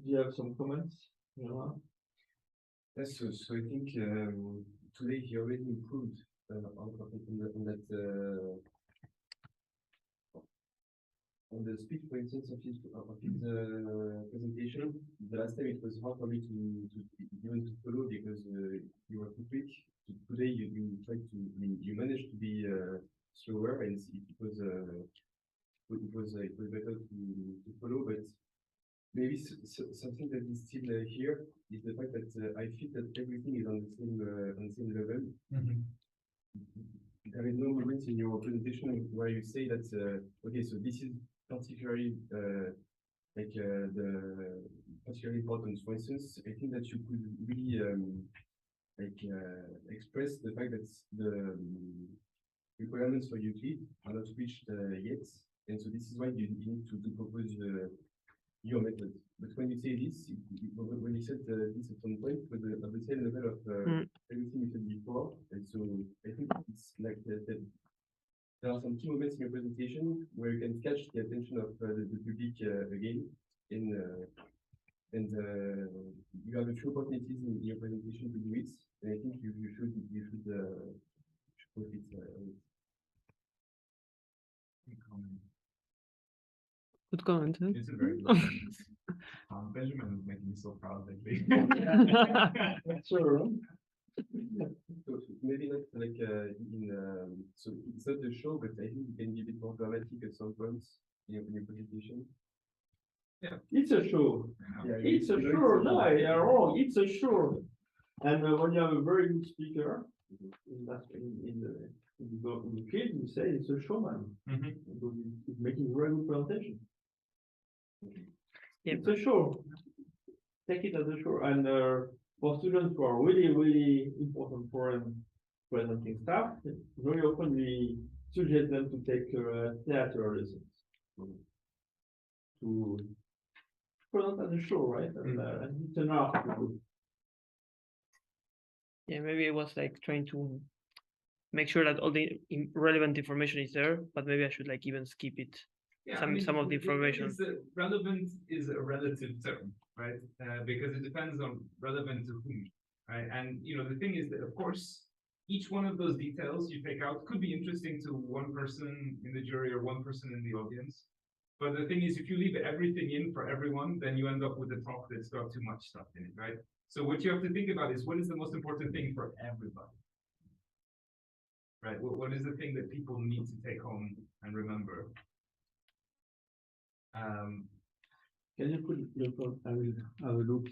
Do you have some comments? Yes, so I think today he already improved on the speed, for instance, of his presentation. The last time it was hard for me to even to follow because you were too quick. Today you tried to, you managed to be slower, and it was better to follow. But maybe something that is still here is the fact that I feel that everything is on the same level. There is no moment in your presentation where you say that okay, so this is particularly the particularly important. For instance, I think that you could really express the fact that the requirements for Euclid are not reached yet, and so this is why you need to propose your method. But when you say this, when you said this at some point, it was at the same level of everything you said before, and so I think it's like there are some key moments in your presentation where you can catch the attention of the public again, and you have a few opportunities in your presentation to do it, and I think you should put it. Good comment. Huh? It's a very good comment. Benjamin is making me so proud lately. Sure. So maybe not like so it's not the show, but I think you can be a bit more dramatic at some points in your presentation. Yeah, It's a show. Yeah, It's a show. No, you're wrong. It's a show. And when you have a very good speaker in the field, you say it's a showman. Because he's making a very good presentation. Yeah. It's a show. Take it as a show. And for students who are really, really important for presenting stuff, very often we suggest them to take theater lessons to present as a show, right? And it's an art to do. Yeah, maybe I was like trying to make sure that all the relevant information is there, but maybe I should like even skip it. yeah. Some of the thing information. is that relevant is a relative term, right? Because it depends on relevant to whom, right? And you know, the thing is that of course, each one of those details you take out could be interesting to one person in the jury or one person in the audience. But the thing is, if you leave everything in for everyone, then you end up with a talk that's got too much stuff in it, right? So what you have to think about is what is the most important thing for everybody, right? What is the thing that people need to take home and remember? Can you put your I will have a look.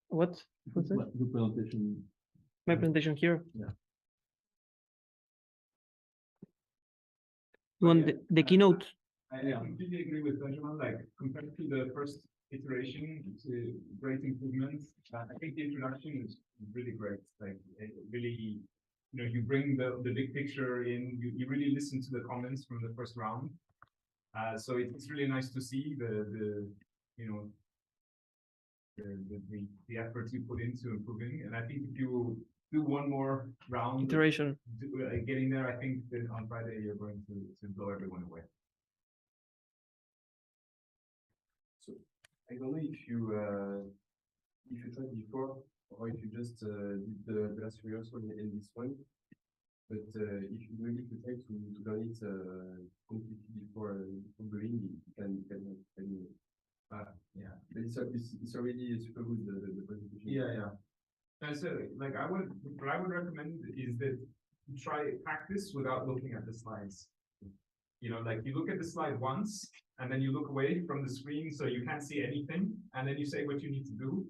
What? What's that? The presentation. My presentation here. Yeah. You want the keynote? I completely agree with Benjamin. Like compared to the first iteration, it's a great improvement. I think the introduction is really great. Like it really, you know, you bring the big picture in. You really listen to the comments from the first round. So it's really nice to see the you know the effort you put into improving. And I think if you do one more round Iteration. getting there, I think that on Friday you're going to blow everyone away. So I don't know if you tried before or if you just did the last rehearsal in this one. But if you really try to learn it completely before going, you can yeah. But it's already super good the presentation. Yeah. And so like what I would recommend is that you try practice without looking at the slides. You know, like you look at the slide once and then you look away from the screen so you can't see anything, and then you say what you need to do,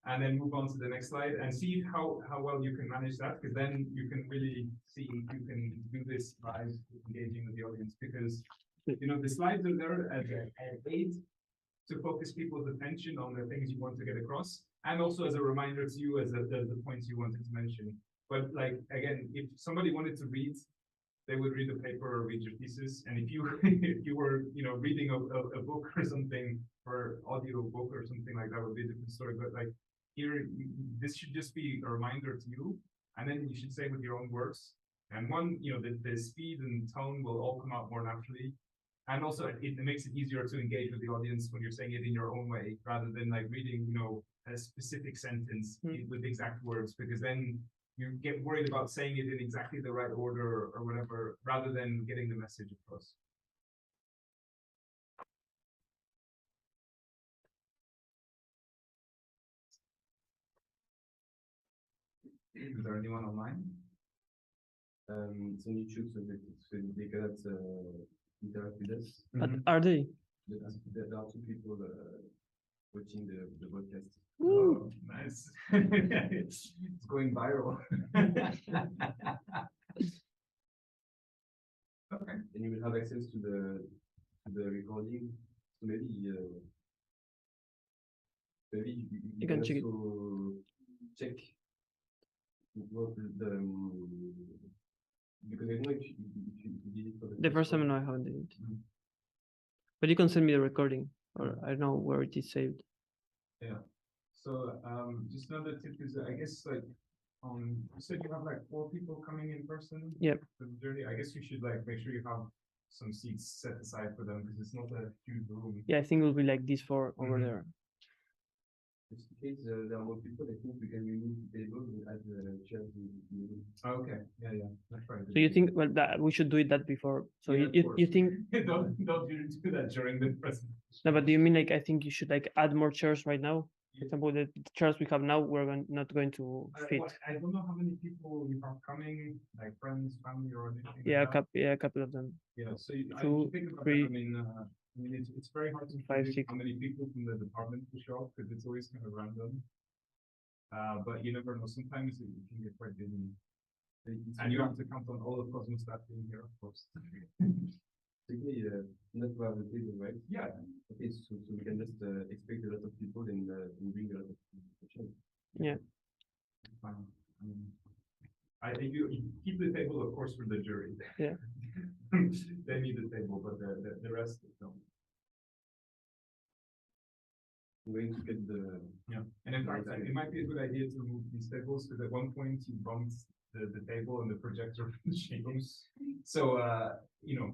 and then move on to the next slide and see how well you can manage that, because then you can really see if you can do this by engaging with the audience, because you know the slides are there as an aid to focus people's attention on the things you want to get across, and also as a reminder to you as the points you wanted to mention. But like again, if somebody wanted to read, they would read a paper or read your thesis. And if you if you were reading a book or something, or audio book or something like that, would be a different story. But like here, this should just be a reminder to you, and then you should say with your own words. And one, the speed and tone will all come out more naturally. And also it makes it easier to engage with the audience when you're saying it in your own way, rather than like reading, a specific sentence with exact words, because then you get worried about saying it in exactly the right order or whatever, rather than getting the message across. Is there anyone online? It's on YouTube, so they cannot interact with us. But are they? There are two people. watching the broadcast. Oh, nice. It's going viral. Okay. And you will have access to the recording. So maybe you can check it. also check what because I don't know if you did it for The first time, one. no, I haven't did it. Mhm. But you can send me the recording, or I don't know where it is saved. So, just another tip is, I guess, like, you said you have like 4 people coming in person. Yep. For the journey. I guess you should like make sure you have some seats set aside for them because it's not a huge room. Yeah, I think it will be like this for over Mhm. there. Just in case there are more people, I think we can remove the table and add the chairs in the room. Okay, yeah, that's right. So you think, well, that we should do it that before? So Yeah, you, of you course. think? don't you do that during the presentation? No, but do you mean like I think you should like add more chairs right now? For example, the chairs we have now, not going to fit. I don't know how many people you have coming, like friends, family, or anything. Yeah, like that. a couple of them. Yeah, so you, Two, think about three, that. I mean, it's very hard to 5, predict 6. how many people from the department will show up because it's always kind of random. But you never know. Sometimes it can get quite busy, and you have to count on all of Cosmos staff being here, of course. Technically, not to have the table, right? Yeah, Okay, so we can just expect a lot of people and bring a lot of people. Yeah. fine. I mean, you keep the table, of course, for the jury. Yeah. They need the table, but the rest don't. I'm going to get the Yeah, and in fact, it might be a good idea to remove these tables because at one point you bumped the table and the projector from the shadows. So, you know,